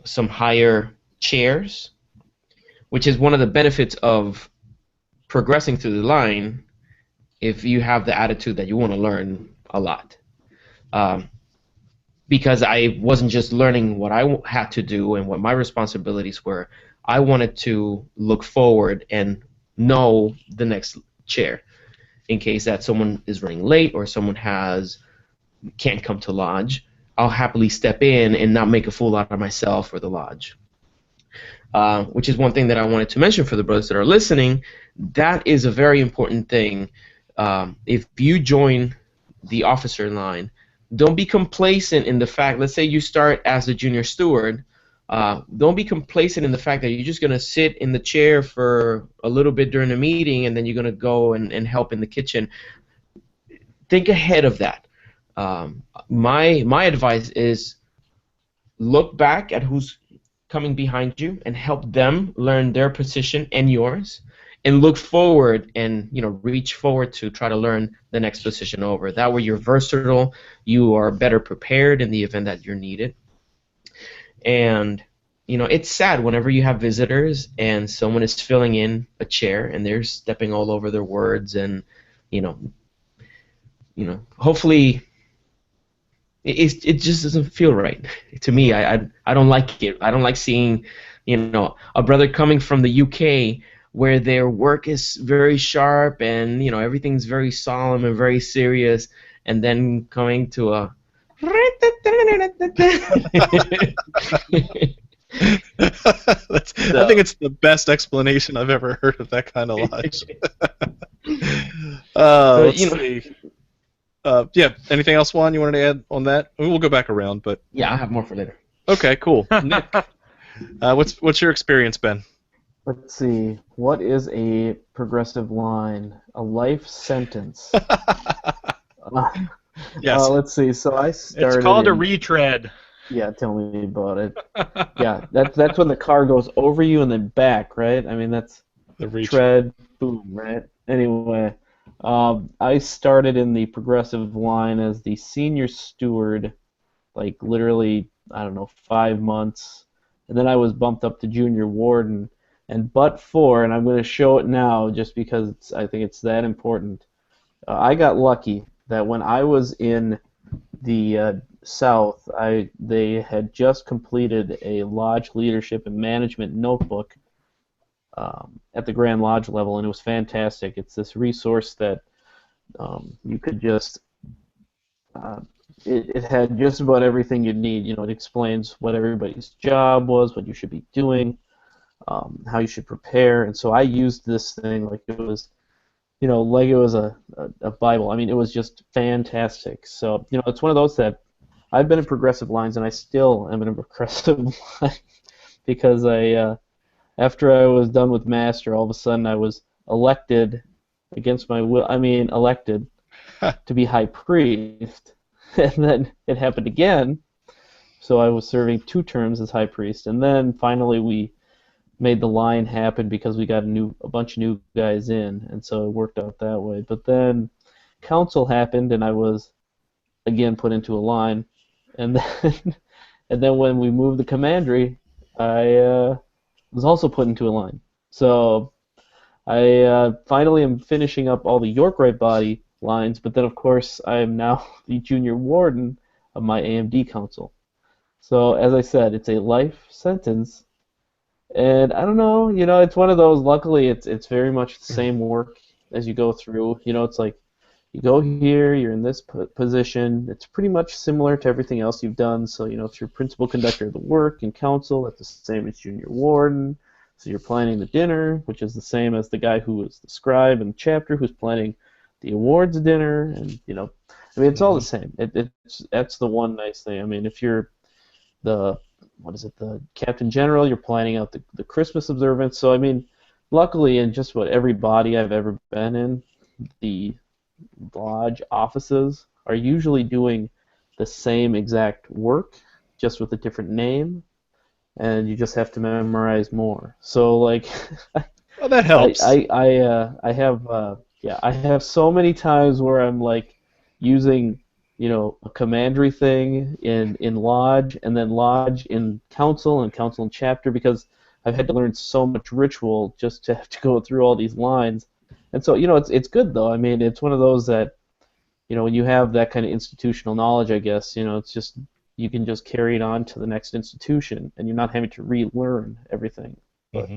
[SPEAKER 2] some higher chairs, which is one of the benefits of progressing through the line if you have the attitude that you want to learn a lot. Because I wasn't just learning what I had to do and what my responsibilities were, I wanted to look forward and know the next chair, in case that someone is running late or someone can't come to lodge. I'll happily step in and not make a fool out of myself or the lodge. Which is one thing that I wanted to mention for the brothers that are listening. That is a very important thing. If you join the officer line, don't be complacent in the fact, let's say you start as a junior steward, don't be complacent in the fact that you're just going to sit in the chair for a little bit during a meeting and then you're going to go and help in the kitchen. Think ahead of that. My advice is look back at who's coming behind you and help them learn their position and yours, and look forward and reach forward to try to learn the next position over. That way you're versatile, you are better prepared in the event that you're needed. And it's sad whenever you have visitors and someone is filling in a chair and they're stepping all over their words, and hopefully it just doesn't feel right to me. I don't like it. I don't like seeing a brother coming from the UK where their work is very sharp and everything's very solemn and very serious, and then coming to a I
[SPEAKER 1] think it's the best explanation I've ever heard of that kind of lodge. Let's see. Yeah, anything else, Juan, you wanted to add on that? We'll go back around, but...
[SPEAKER 2] Yeah, I'll have more for later.
[SPEAKER 1] Okay, cool. Nick, What's your experience, Ben?
[SPEAKER 5] Let's see. What is a progressive line? A life sentence. Uh,
[SPEAKER 1] Yes.
[SPEAKER 5] let's see. So I
[SPEAKER 4] It's
[SPEAKER 5] started
[SPEAKER 4] called a
[SPEAKER 5] in.
[SPEAKER 4] retread.
[SPEAKER 5] Yeah, tell me about it. Yeah, that's when the car goes over you and then back, right? I mean, that's
[SPEAKER 1] The reach.
[SPEAKER 5] tread, boom, right? Anyway, I started in the progressive line as the senior steward, like literally, I don't know, 5 months, and then I was bumped up to junior warden. And and I'm going to show it now just because I think it's that important. I got lucky that when I was in the South, they had just completed a lodge leadership and management notebook at the Grand Lodge level, and it was fantastic. It's this resource that you could just uh, it had just about everything you need. It explains what everybody's job was, what you should be doing, how you should prepare, and so I used this thing like it was like it was a Bible. I mean, it was just fantastic. So, it's one of those that I've been in progressive lines, and I still am in a progressive line because after I was done with master, all of a sudden I was elected against my will. I mean, elected to be high priest, and then it happened again. So I was serving 2 terms as high priest, and then finally we made the line happen because we got a bunch of new guys in, and so it worked out that way. But then council happened, and I was again put into a line, and then and then when we moved the commandery, I was also put into a line. So I finally am finishing up all the York right body lines, but then of course I am now the junior warden of my AMD council. So as I said, it's a life sentence, and I don't know, it's one of those. Luckily, it's very much the same work as you go through. It's like you go here, you're in this position. It's pretty much similar to everything else you've done. So, if you're principal conductor of the work in council, that's the same as junior warden. So you're planning the dinner, which is the same as the guy who is the scribe in the chapter who's planning the awards dinner, and I mean, it's all the same. That's the one nice thing. I mean, if you're the the captain general, you're planning out the Christmas observance. So I mean, luckily, in just about every body I've ever been in, the lodge offices are usually doing the same exact work, just with a different name, and you just have to memorize more. So like,
[SPEAKER 1] Well, that helps.
[SPEAKER 5] I have so many times where I'm like using a commandery thing in lodge, and then lodge in council, and council in chapter, because I've had to learn so much ritual just to have to go through all these lines. And so it's good though. I mean, it's one of those that when you have that kind of institutional knowledge, I guess it's just you can just carry it on to the next institution, and you're not having to relearn everything. But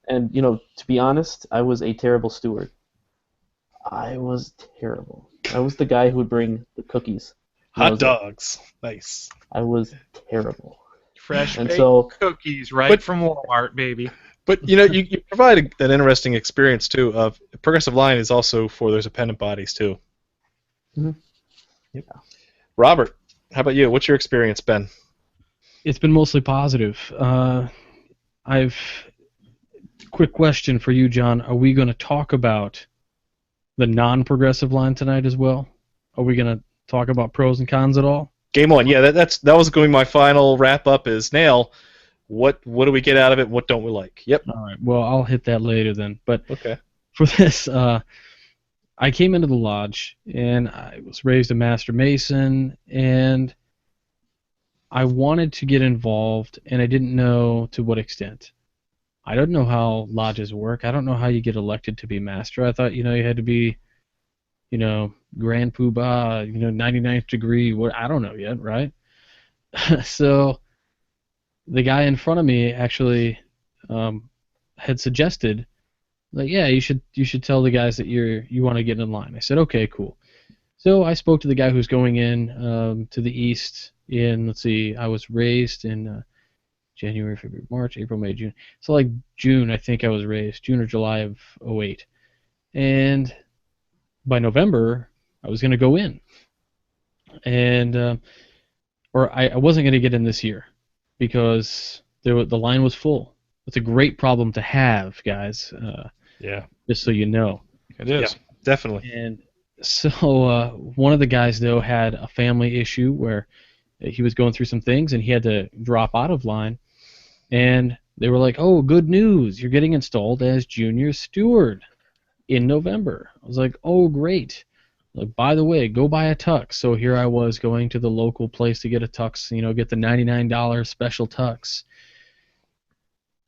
[SPEAKER 5] and to be honest, I was a terrible steward. I was terrible. I was the guy who would bring the cookies.
[SPEAKER 1] Hot dogs. Nice.
[SPEAKER 5] I was terrible.
[SPEAKER 4] Fresh
[SPEAKER 5] And
[SPEAKER 4] baked
[SPEAKER 5] so,
[SPEAKER 4] cookies right
[SPEAKER 1] But-
[SPEAKER 4] from Walmart, baby.
[SPEAKER 1] But you provide an interesting experience too. Of progressive line is also for those appendant bodies too.
[SPEAKER 5] Mhm.
[SPEAKER 1] Yep. Robert, how about you? What's your experience been?
[SPEAKER 3] It's been mostly positive. Quick question for you, John. Are we going to talk about the non-progressive line tonight as well? Are we going to talk about pros and cons at all?
[SPEAKER 1] Game on. Yeah, that was going to be my final wrap up. Is Nail. What do we get out of it? What don't we like? Yep.
[SPEAKER 3] All right. Well, I'll hit that later then. But
[SPEAKER 1] Okay.
[SPEAKER 3] for this, I came into the lodge, and I was raised a Master Mason, and I wanted to get involved, and I didn't know to what extent. I don't know how lodges work. I don't know how you get elected to be master. I thought, you had to be, Grand Poobah, 99th degree. What I don't know yet, right? So the guy in front of me actually had suggested, like, yeah, you should tell the guys that you want to get in line. I said, okay, cool. So I spoke to the guy who's going in to the east in, let's see, I was raised in January, February, March, April, May, June. So like June, I think I was raised, June or July of '08. And by November, I was going to go in. And, or I wasn't going to get in this year. because the line was full. It's a great problem to have, guys.
[SPEAKER 1] Yeah.
[SPEAKER 3] Just so you know.
[SPEAKER 4] It is.
[SPEAKER 1] Yeah, definitely.
[SPEAKER 3] And so one of the guys, though, had a family issue where he was going through some things and he had to drop out of line. And they were like, "Oh, good news! You're getting installed as junior steward in November." I was like, "Oh, great!" Like, by the way, go buy a tux. So here I was going to the local place to get a tux. Get the $99 special tux.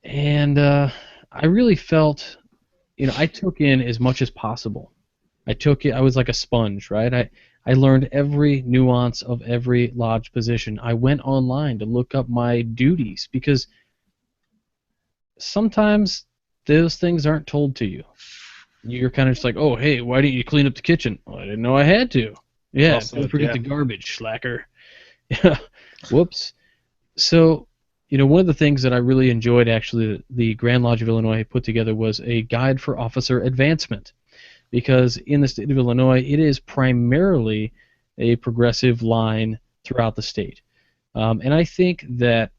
[SPEAKER 3] And I really felt, I took in as much as possible. I took it. I was like a sponge, right? I learned every nuance of every lodge position. I went online to look up my duties because sometimes those things aren't told to you. You're kind of just like, "Oh, hey, why didn't you clean up the kitchen?" "Oh, I didn't know I had to." "Yeah,
[SPEAKER 1] Also,
[SPEAKER 3] don't forget
[SPEAKER 1] yeah.
[SPEAKER 3] the garbage, slacker." Whoops. So, one of the things that I really enjoyed, actually, the Grand Lodge of Illinois put together was a guide for officer advancement. Because in the state of Illinois, it is primarily a progressive line throughout the state. And I think that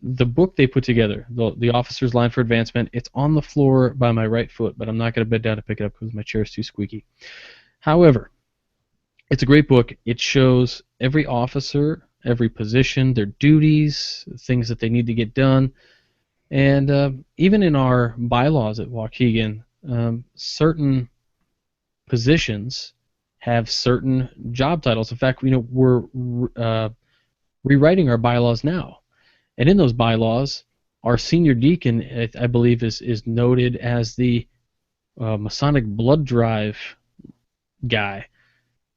[SPEAKER 3] the book they put together, the Officer's Line for Advancement, it's on the floor by my right foot, but I'm not going to bend down to pick it up because my chair is too squeaky. However, it's a great book. It shows every officer, every position, their duties, things that they need to get done. And even in our bylaws at Waukegan, certain positions have certain job titles. In fact, we're rewriting our bylaws now. And in those bylaws, our senior deacon, I believe, is noted as the Masonic blood drive guy.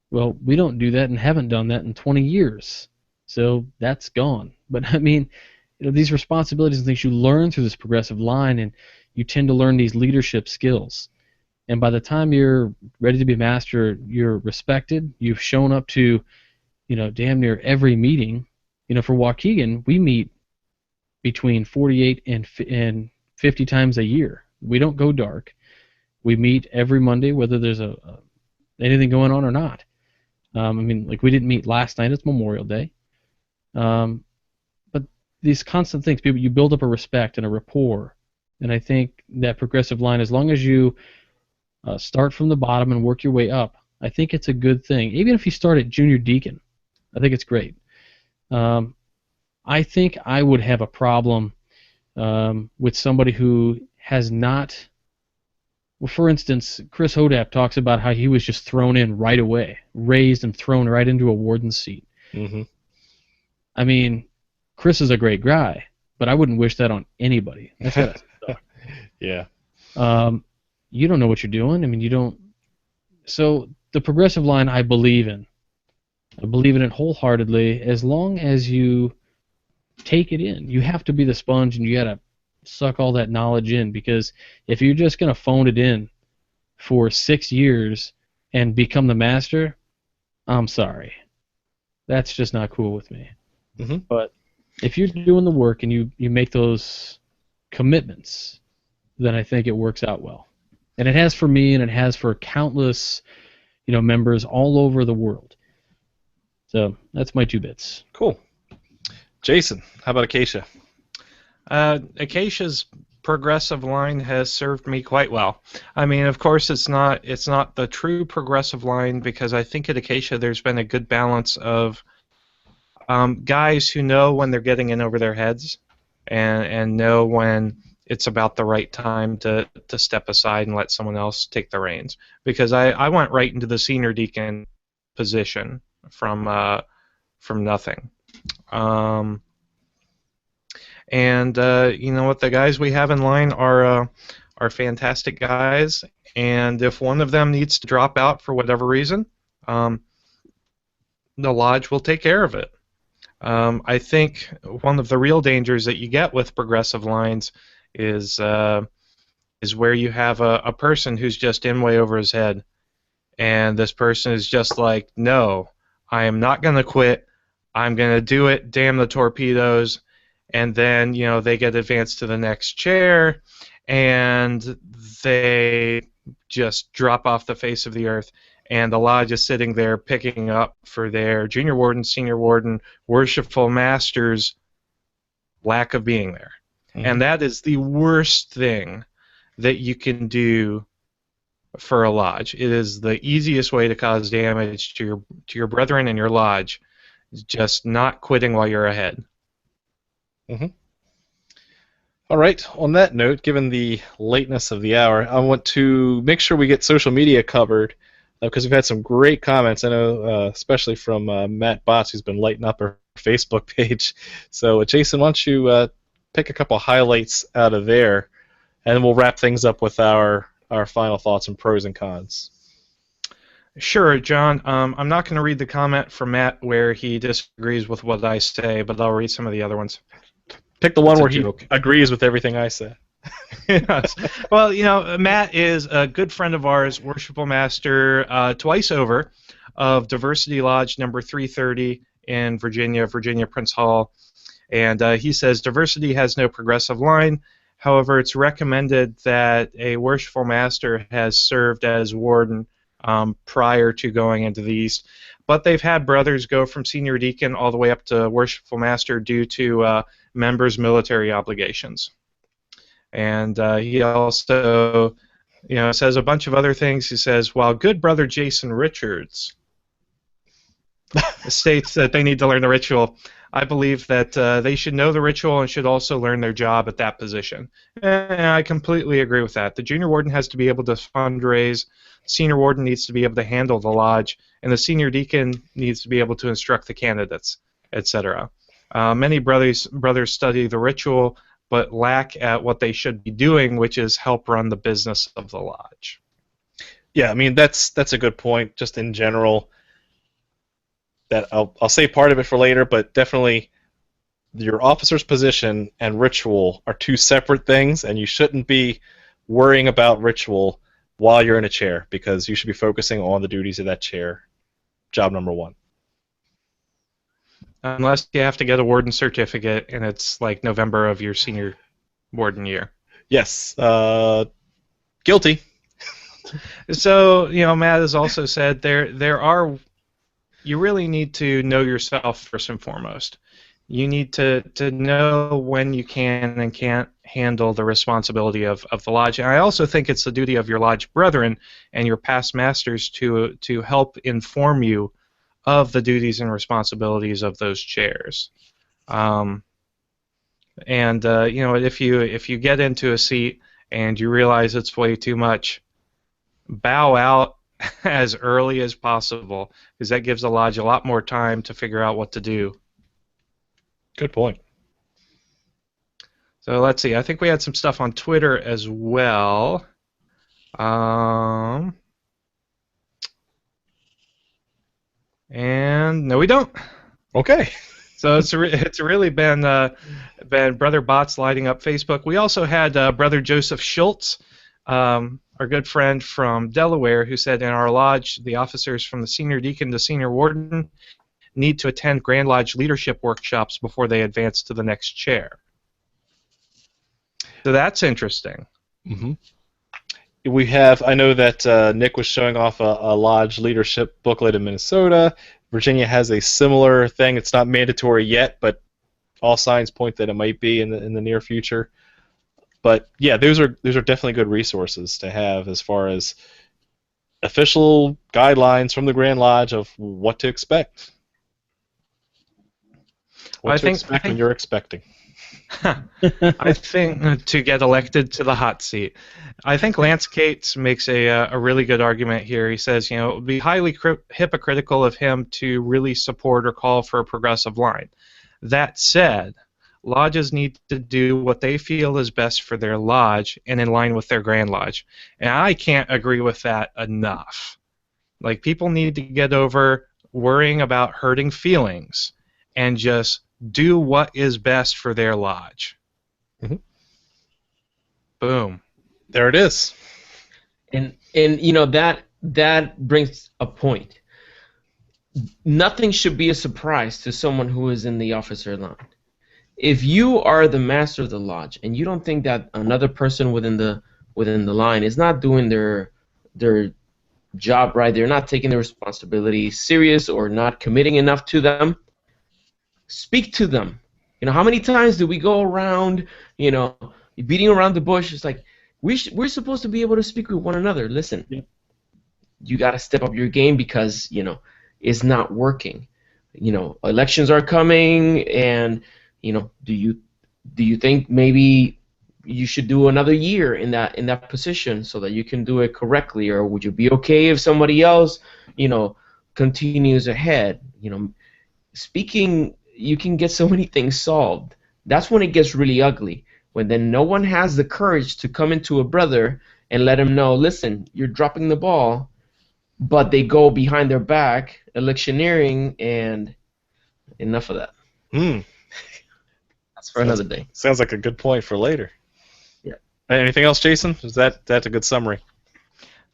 [SPEAKER 3] Well, we don't do that and haven't done that in 20 years. So that's gone. But I mean, these responsibilities and things you learn through this progressive line, and you tend to learn these leadership skills. And by the time you're ready to be master, you're respected. You've shown up to, damn near every meeting. For Waukegan, we meet between 48 and 50 times a year. We don't go dark. We meet every Monday, whether there's anything going on or not. We didn't meet last night. It's Memorial Day. But these constant things, you build up a respect and a rapport. And I think that progressive line, as long as you start from the bottom and work your way up, I think it's a good thing. Even if you start at junior deacon, I think it's great. I think I would have a problem with somebody who has not. Well, for instance, Chris Hodap talks about how he was just thrown in right away, raised and thrown right into a warden's seat.
[SPEAKER 1] Mm-hmm.
[SPEAKER 3] I mean, Chris is a great guy, but I wouldn't wish that on anybody. That's gotta suck.
[SPEAKER 1] Yeah.
[SPEAKER 3] You don't know what you're doing. I mean, you don't. So the progressive line, I believe in. I believe in it wholeheartedly. As long as you take it in, you have to be the sponge, and you gotta suck all that knowledge in. Because if you're just gonna phone it in for 6 years and become the master, I'm sorry. That's just not cool with me.
[SPEAKER 1] Mm-hmm.
[SPEAKER 3] But if you're doing the work and you make those commitments, then I think it works out well. And it has for me, and it has for countless, members all over the world. So that's my 2 bits.
[SPEAKER 1] Cool. Jason, how about Acacia?
[SPEAKER 4] Acacia's progressive line has served me quite well. I mean, of course, it's not the true progressive line, because I think at Acacia there's been a good balance of guys who know when they're getting in over their heads and know when it's about the right time to step aside and let someone else take the reins. Because I went right into the senior deacon position from nothing. And you know what? The guys we have in line are fantastic guys. And if one of them needs to drop out for whatever reason, the lodge will take care of it. I think one of the real dangers that you get with progressive lines is where you have a person who's just in way over his head, and this person is just like, no, I am not going to quit. I'm going to do it. Damn the torpedoes. And then, they get advanced to the next chair, and they just drop off the face of the earth. And the lodge is sitting there picking up for their junior warden, senior warden, worshipful masters lack of being there. And that is the worst thing that you can do for a lodge. It is the easiest way to cause damage to your brethren and your lodge, just not quitting while you're ahead.
[SPEAKER 1] All right, on that note, given the lateness of the hour, I want to make sure we get social media covered because we've had some great comments. I know, especially from Matt Botts, who's been lighting up our Facebook page. So, Jason, why don't you pick a couple highlights out of there, and then we'll wrap things up with our final thoughts and pros and cons.
[SPEAKER 4] Sure, John. I'm not going to read the comment from Matt where he disagrees with what I say, but I'll read some of the other ones.
[SPEAKER 1] Pick the one where
[SPEAKER 4] joke.
[SPEAKER 1] he agrees with everything I said.
[SPEAKER 4] Yes. Well, Matt is a good friend of ours, Worshipful Master, twice over, of Diversity Lodge number 330 in Virginia, Prince Hall. And he says, diversity has no progressive line. However, it's recommended that a Worshipful Master has served as warden prior to going into the East. But they've had brothers go from senior deacon all the way up to Worshipful Master due to members' military obligations. And he also says a bunch of other things. He says, while good brother Jason Richards states that they need to learn the ritual, I believe that they should know the ritual and should also learn their job at that position. And I completely agree with that. The junior warden has to be able to fundraise, senior warden needs to be able to handle the lodge, and the senior deacon needs to be able to instruct the candidates, etc. Many brothers study the ritual but lack at what they should be doing, which is help run the business of the lodge.
[SPEAKER 1] Yeah, I mean, that's a good point, just in general. That I'll say part of it for later, but definitely your officer's position and ritual are two separate things, and you shouldn't be worrying about ritual while you're in a chair, because you should be focusing on the duties of that chair. Job number one.
[SPEAKER 4] Unless you have to get a warden certificate, and it's like November of your senior warden year.
[SPEAKER 1] Yes. Guilty.
[SPEAKER 4] So, Matt has also said there are... You really need to know yourself first and foremost. You need to know when you can and can't handle the responsibility of the lodge. And I also think it's the duty of your lodge brethren and your past masters to help inform you of the duties and responsibilities of those chairs. If you get into a seat and you realize it's way too much, bow out as early as possible, because that gives the lodge a lot more time to figure out what to do.
[SPEAKER 1] Good point.
[SPEAKER 4] So let's see. I think we had some stuff on Twitter as well. And no, we don't.
[SPEAKER 1] Okay.
[SPEAKER 4] So it's really been Brother Bots lighting up Facebook. We also had Brother Joseph Schultz, our good friend from Delaware, who said in our lodge, the officers from the senior deacon to senior warden need to attend Grand Lodge leadership workshops before they advance to the next chair. So that's interesting.
[SPEAKER 1] Mm-hmm. I know that Nick was showing off a lodge leadership booklet in Minnesota. Virginia has a similar thing. It's not mandatory yet, but all signs point that it might be in the near future. But yeah, those are definitely good resources to have as far as official guidelines from the Grand Lodge of what to expect. What to expect when you're expecting.
[SPEAKER 4] I think to get elected to the hot seat. I think Lance Cates makes a really good argument here. He says, it would be highly hypocritical of him to really support or call for a progressive line. That said, lodges need to do what they feel is best for their lodge and in line with their Grand Lodge. And I can't agree with that enough. Like, people need to get over worrying about hurting feelings and just do what is best for their lodge.
[SPEAKER 1] Mm-hmm.
[SPEAKER 4] Boom.
[SPEAKER 1] There it is.
[SPEAKER 2] And that brings a point. Nothing should be a surprise to someone who is in the officer line. If you are the master of the lodge and you don't think that another person within the line is not doing their job right, they're not taking their responsibility serious or not committing enough to them, speak to them. You know, how many times do we go around, you know, beating around the bush? It's like we're supposed to be able to speak with one another. Listen,
[SPEAKER 3] Yeah.
[SPEAKER 2] you got to step up your game because, you know, it's not working. You know, elections are coming, and, you know, do you think maybe you should do another year in that position so that you can do it correctly, or would you be okay if somebody else, you know, continues ahead? You know, speaking, you can get so many things solved. That's when it gets really ugly. When then no one has the courage to come into a brother and let him know, listen, you're dropping the ball, but they go behind their back, electioneering, and enough of that.
[SPEAKER 1] Hmm.
[SPEAKER 2] That's for another day.
[SPEAKER 1] Sounds like a good point for later.
[SPEAKER 2] Yeah.
[SPEAKER 1] Anything else, Jason? That's a good summary?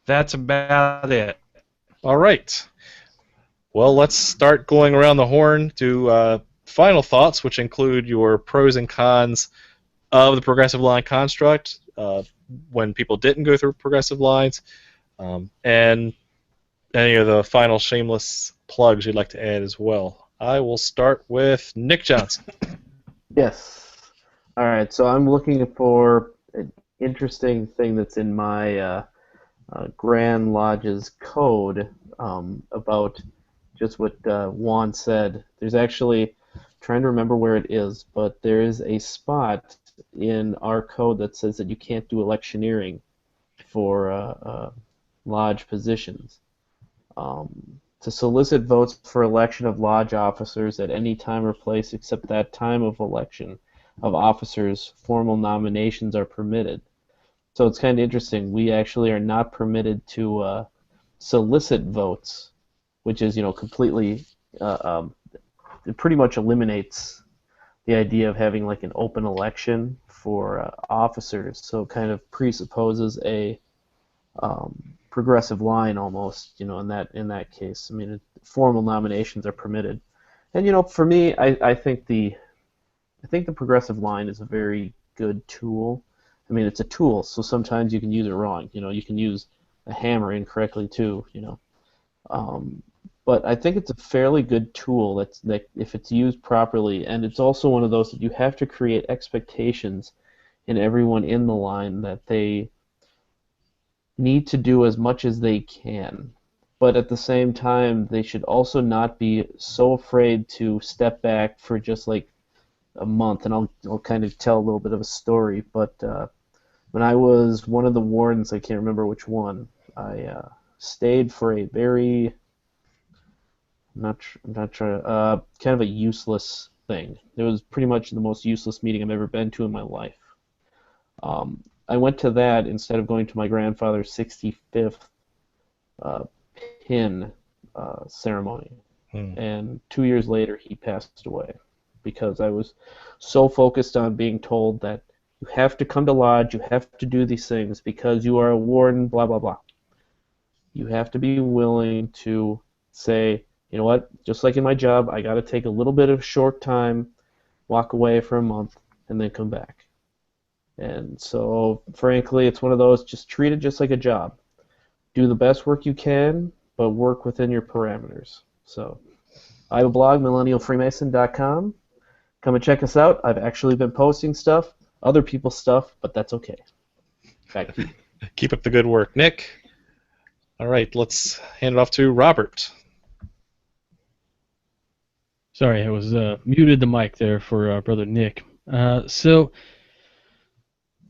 [SPEAKER 4] That's about it.
[SPEAKER 1] All right. Well, let's start going around the horn to final thoughts, which include your pros and cons of the progressive line construct, when people didn't go through progressive lines, and any of the final shameless plugs you'd like to add as well. I will start with Nick Johnson.
[SPEAKER 5] Yes. All right. So I'm looking for an interesting thing that's in my Grand Lodge's code about just what Juan said. There's actually, trying to remember where it is, but there is a spot in our code that says that you can't do electioneering for lodge positions. To solicit votes for election of lodge officers at any time or place except that time of election of officers, formal nominations are permitted. So it's kind of interesting. We actually are not permitted to solicit votes, which is, completely, it pretty much eliminates the idea of having like an open election for officers. So it kind of presupposes a progressive line almost, in that case. I mean, formal nominations are permitted, and for me, I think the progressive line is a very good tool. I mean, it's a tool, so sometimes you can use it wrong. You can use a hammer incorrectly too. But I think it's a fairly good tool that if it's used properly, and it's also one of those that you have to create expectations in everyone in the line that they need to do as much as they can, but at the same time they should also not be so afraid to step back for just like a month. And I'll kind of tell a little bit of a story, but when I was one of the wardens, I can't remember which one, I stayed for a very I'm not sure kind of a useless thing. It was pretty much the most useless meeting I've ever been to in my life. I went to that instead of going to my grandfather's 65th pin ceremony. And 2 years later, he passed away because I was so focused on being told that you have to come to lodge, you have to do these things because you are a warden, blah, blah, blah. You have to be willing to say, you know what, just like in my job, I got to take a little bit of short time, walk away for a month, and then come back. And so, frankly, it's one of those, just treat it just like a job. Do the best work you can, but work within your parameters. So, I have a blog, millennialfreemason.com. Come and check us out. I've actually been posting stuff, other people's stuff, but that's okay. Back to you.
[SPEAKER 1] Keep up the good work, Nick. All right, let's hand it off to Robert.
[SPEAKER 3] Sorry, I was muted the mic there for Brother Nick. So,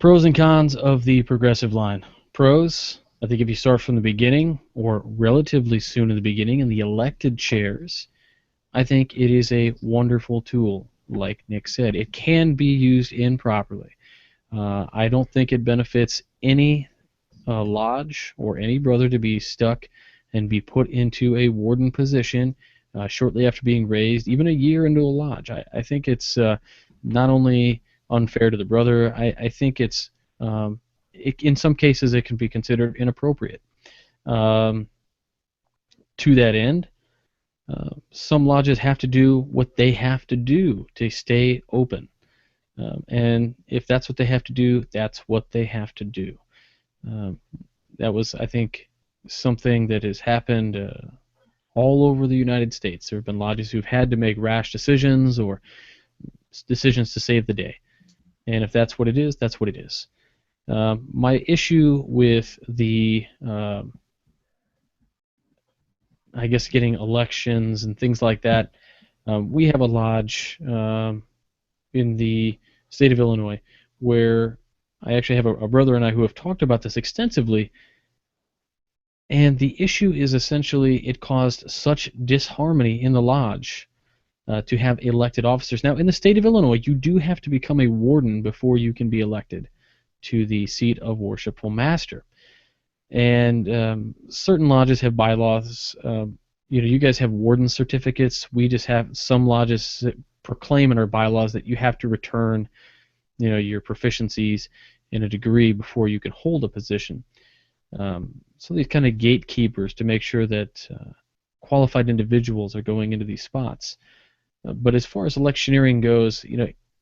[SPEAKER 3] pros and cons of the progressive line. Pros, I think if you start from the beginning, or relatively soon in the beginning, in the elected chairs, I think it is a wonderful tool, like Nick said. It can be used improperly. I don't think it benefits any lodge or any brother to be stuck and be put into a warden position shortly after being raised, even a year into a lodge. I think it's not only unfair to the brother, I think it's in some cases it can be considered inappropriate. To that end, some lodges have to do what they have to do to stay open. And if that's what they have to do, that's what they have to do. That was, I think, something that has happened all over the United States. There have been lodges who've had to make rash decisions or decisions to save the day. And if that's what it is, that's what it is. My issue with the, I guess, getting elections and things like that, we have a lodge in the state of Illinois where I actually have a brother and I who have talked about this extensively. And the issue is essentially it caused such disharmony in the lodge to have elected officers. Now, in the state of Illinois, you do have to become a warden before you can be elected to the seat of Worshipful Master. And certain lodges have bylaws. You guys have warden certificates. We just have some lodges that proclaim in our bylaws that you have to return, your proficiencies in a degree before you can hold a position. So these kind of gatekeepers to make sure that qualified individuals are going into these spots. But as far as electioneering goes,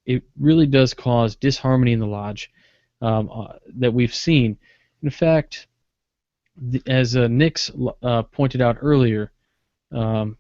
[SPEAKER 3] it really does cause disharmony in the lodge that we've seen. In fact, as Nix pointed out earlier, the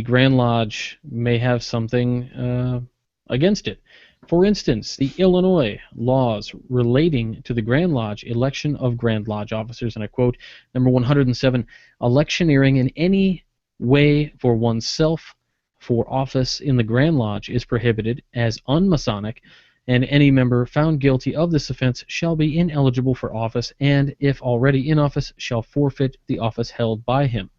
[SPEAKER 3] Grand Lodge may have something against it. For instance, the Illinois laws relating to the Grand Lodge, election of Grand Lodge officers, and I quote, number 107, electioneering in any way for oneself for office in the Grand Lodge is prohibited as unmasonic, and any member found guilty of this offense shall be ineligible for office, and if already in office, shall forfeit the office held by him.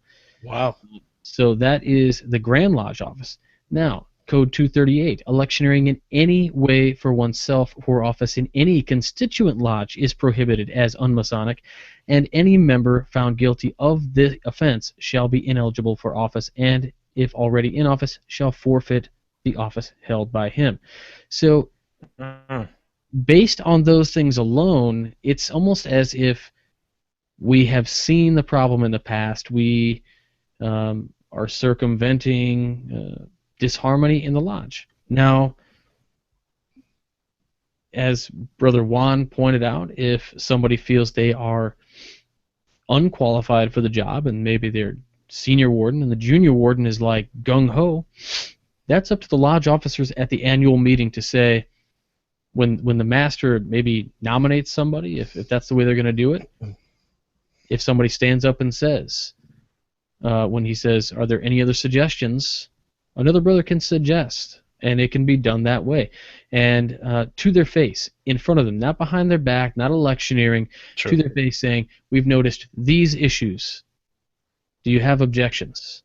[SPEAKER 1] Wow.
[SPEAKER 3] So that is the Grand Lodge office. Now, Code 238, electioneering in any way for oneself for office in any constituent lodge is prohibited as unmasonic, and any member found guilty of the offense shall be ineligible for office, and if already in office, shall forfeit the office held by him. So, based on those things alone, it's almost as if we have seen the problem in the past. We are circumventing disharmony in the lodge. Now, as Brother Juan pointed out, if somebody feels they are unqualified for the job and maybe they're senior warden and the junior warden is like gung-ho, that's up to the lodge officers at the annual meeting to say, when the master maybe nominates somebody, if that's the way they're going to do it, if somebody stands up and says, when he says, are there any other suggestions, another brother can suggest, and it can be done that way. And to their face, in front of them, not behind their back, not electioneering,
[SPEAKER 1] Sure.
[SPEAKER 3] to their face saying, we've noticed these issues. Do you have objections?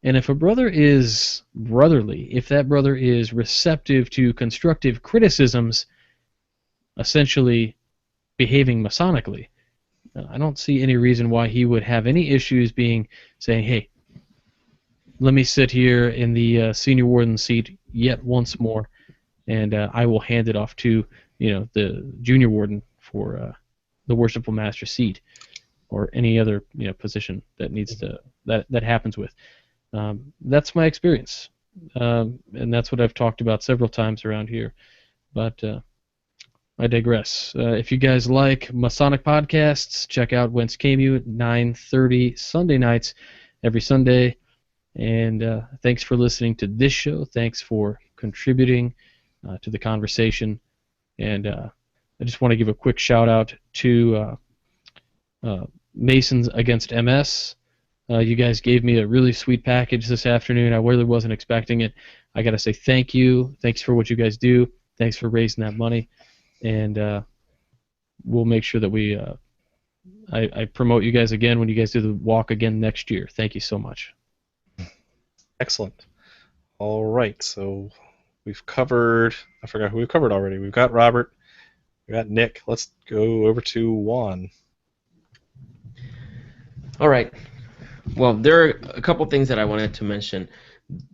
[SPEAKER 3] And if a brother is brotherly, if that brother is receptive to constructive criticisms, essentially behaving Masonically, I don't see any reason why he would have any issues saying, hey, let me sit here in the senior warden seat yet once more, and I will hand it off to the junior warden for the Worshipful Master seat, or any other position that needs to that happens with. That's my experience, and that's what I've talked about several times around here. But I digress. If you guys like Masonic podcasts, check out Whence Came You at 9:30 Sunday nights every Sunday. And thanks for listening to this show. Thanks for contributing to the conversation. And I just want to give a quick shout out to Masons Against MS. You guys gave me a really sweet package this afternoon. I really wasn't expecting it. I got to say thank you. Thanks for what you guys do. Thanks for raising that money. And we'll make sure that I promote you guys again when you guys do the walk again next year. Thank you so much.
[SPEAKER 1] Excellent. All right, so we've covered, I forgot who we've covered already. We've got Robert, we've got Nick. Let's go over to Juan.
[SPEAKER 2] All right. Well, there are a couple things that I wanted to mention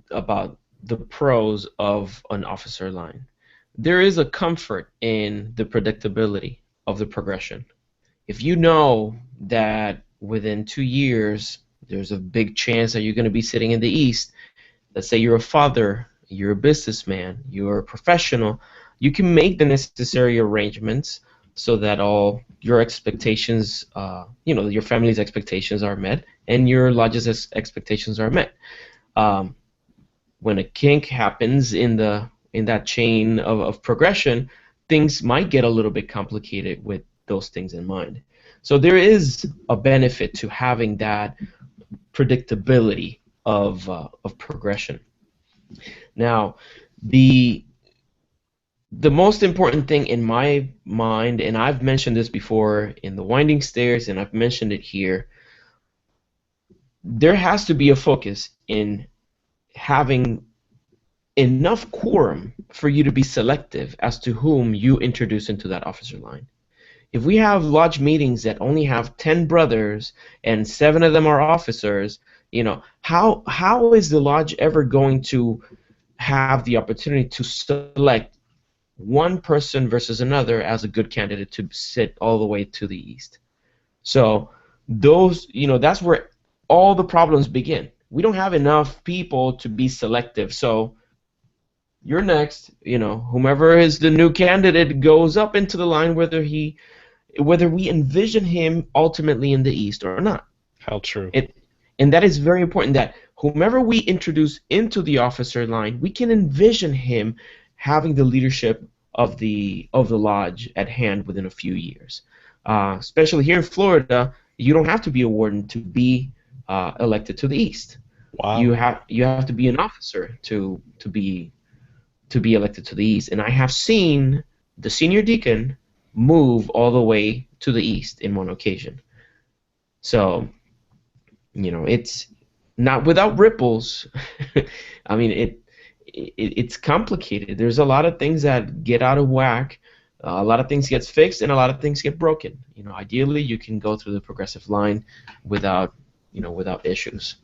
[SPEAKER 2] about the pros of an officer line. There is a comfort in the predictability of the progression. If you know that within 2 years there's a big chance that you're going to be sitting in the East, let's say you're a father, you're a businessman, you're a professional, you can make the necessary arrangements so that all your expectations, your family's expectations are met and your lodge's expectations are met. when a kink happens in that chain of progression, things might get a little bit complicated with those things in mind. So there is a benefit to having that predictability of progression. Now, the most important thing in my mind, and I've mentioned this before in the Winding Stairs, and I've mentioned it here, there has to be a focus in having enough quorum for you to be selective as to whom you introduce into that officer line. If we have lodge meetings that only have 10 brothers and 7 of them are officers, how is the lodge ever going to have the opportunity to select one person versus another as a good candidate to sit all the way to the east? So that's where all the problems begin. We don't have enough people to be selective. So you're next. Whomever is the new candidate goes up into the line, whether we envision him ultimately in the east or not.
[SPEAKER 1] How true.
[SPEAKER 2] And that is very important, that whomever we introduce into the officer line, we can envision him having the leadership of the lodge at hand within a few years. Especially here in Florida, you don't have to be a warden to be elected to the east.
[SPEAKER 1] Wow.
[SPEAKER 2] You have to be an officer to be elected to the east. And I have seen the senior deacon move all the way to the east in one occasion. So, it's not without ripples. I mean, it's complicated. There's a lot of things that get out of whack. A lot of things get fixed, and a lot of things get broken. Ideally, you can go through the progressive line without issues.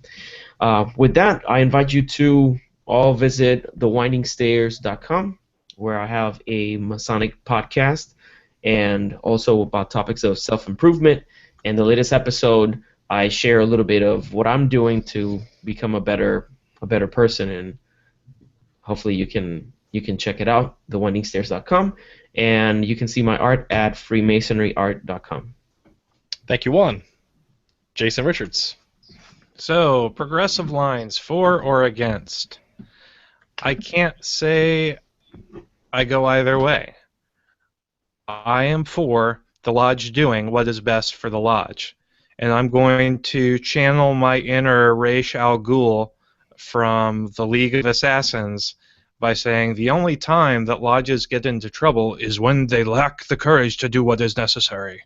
[SPEAKER 2] With that, I invite you to all visit thewindingstairs.com, where I have a Masonic podcast and also about topics of self-improvement. And the latest episode, I share a little bit of what I'm doing to become a better person, and hopefully you can check it out, thewindingstairs.com, and you can see my art at freemasonryart.com.
[SPEAKER 1] Thank you, Juan. Jason Richards.
[SPEAKER 4] So, progressive lines, for or against? I can't say I go either way. I am for the lodge doing what is best for the lodge. And I'm going to channel my inner Ra's al Ghul from the League of Assassins by saying the only time that lodges get into trouble is when they lack the courage to do what is necessary.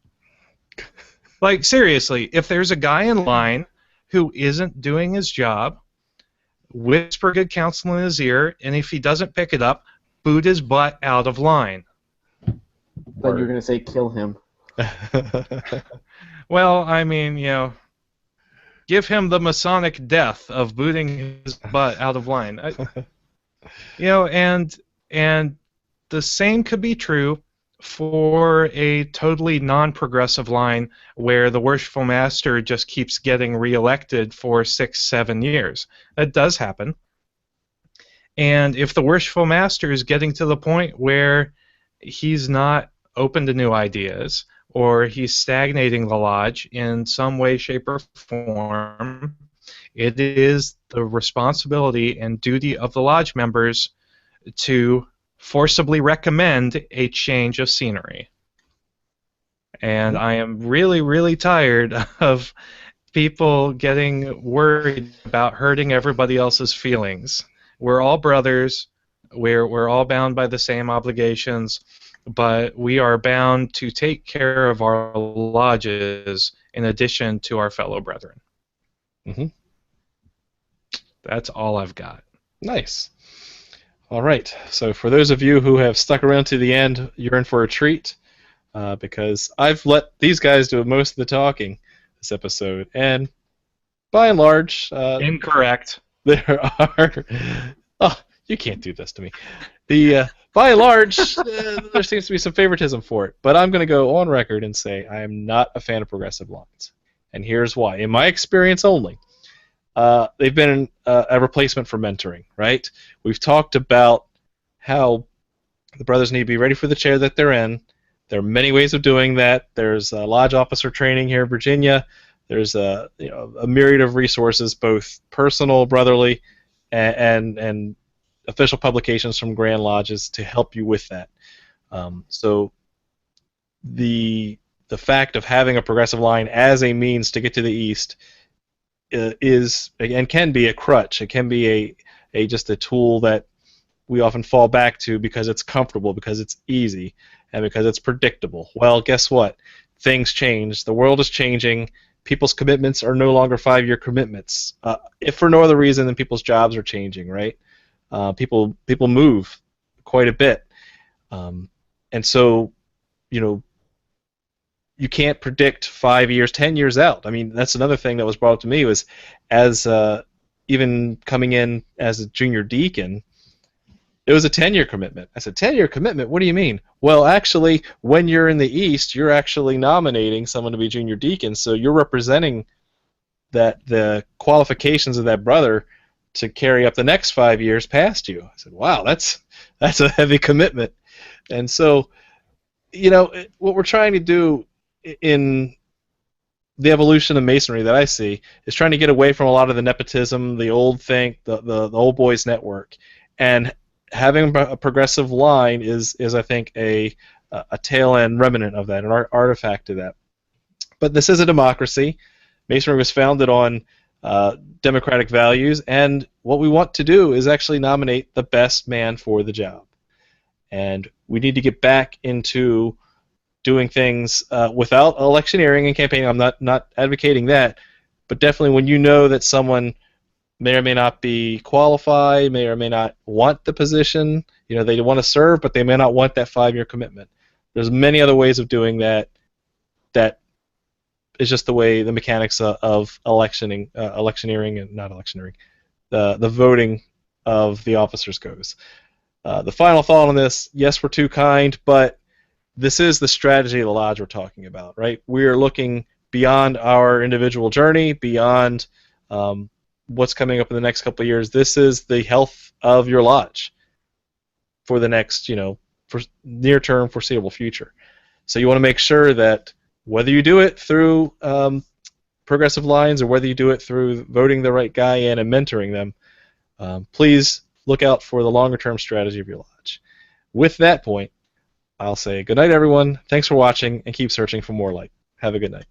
[SPEAKER 4] Like, seriously, if there's a guy in line who isn't doing his job, whisper good counsel in his ear, and if he doesn't pick it up, boot his butt out of line.
[SPEAKER 5] Thought you were going to say kill him.
[SPEAKER 4] Well, I mean, give him the Masonic death of booting his butt out of line. And the same could be true for a totally non-progressive line where the worshipful master just keeps getting reelected for 6-7 years. That does happen. And if the worshipful master is getting to the point where he's not open to new ideas, or he's stagnating the lodge in some way, shape, or form, it is the responsibility and duty of the lodge members to forcibly recommend a change of scenery. And I am really, really tired of people getting worried about hurting everybody else's feelings. We're all brothers. We're all bound by the same obligations, but we are bound to take care of our lodges in addition to our fellow brethren.
[SPEAKER 1] Mm-hmm.
[SPEAKER 4] That's all I've got.
[SPEAKER 1] Nice. All right. So for those of you who have stuck around to the end, you're in for a treat because I've let these guys do most of the talking this episode, and by and large,
[SPEAKER 4] Incorrect.
[SPEAKER 1] There are. Oh, you can't do this to me. By and large, there seems to be some favoritism for it, but I'm going to go on record and say I am not a fan of progressive lines, and here's why. In my experience only, they've been a replacement for mentoring, right? We've talked about how the brothers need to be ready for the chair that they're in. There are many ways of doing that. There's lodge officer training here in Virginia. There's a myriad of resources, both personal, brotherly, and official publications from Grand Lodges to help you with that. So the fact of having a progressive line as a means to get to the East is and can be a crutch. It can be just a tool that we often fall back to because it's comfortable, because it's easy, and because it's predictable. Well, guess what? Things change. The world is changing. People's commitments are no longer 5-year commitments. If for no other reason than people's jobs are changing, right? People move quite a bit, and so you can't predict 5 years, 10 years out. I mean, that's another thing that was brought up to me was as even coming in as a junior deacon. It was a 10-year commitment. I said, 10-year commitment? What do you mean? Well, actually, when you're in the East, you're actually nominating someone to be junior deacon, so you're representing the qualifications of that brother to carry up the next 5 years past you. I said, wow, that's a heavy commitment. And so, what we're trying to do in the evolution of Masonry that I see is trying to get away from a lot of the nepotism, the old thing, the old boys network, and having a progressive line is I think a tail end remnant of that, an artifact of that. But this is a democracy. Masonry was founded on democratic values, and what we want to do is actually nominate the best man for the job. And we need to get back into doing things without electioneering and campaigning. I'm not advocating that, but definitely when you know that someone may or may not be qualified, may or may not want the position. They want to serve, but they may not want that 5-year commitment. There's many other ways of doing that. That is just the way the mechanics of electioneering and not electioneering, the voting of the officers goes. The final thought on this: yes, we're too kind, but this is the strategy of the lodge we're talking about, right? We are looking beyond our individual journey, beyond what's coming up in the next couple of years. This is the health of your lodge for the next, for near-term foreseeable future. So you want to make sure that whether you do it through progressive lines or whether you do it through voting the right guy in and mentoring them, please look out for the longer-term strategy of your lodge. With that point, I'll say good night, everyone. Thanks for watching, and keep searching for more light. Have a good night.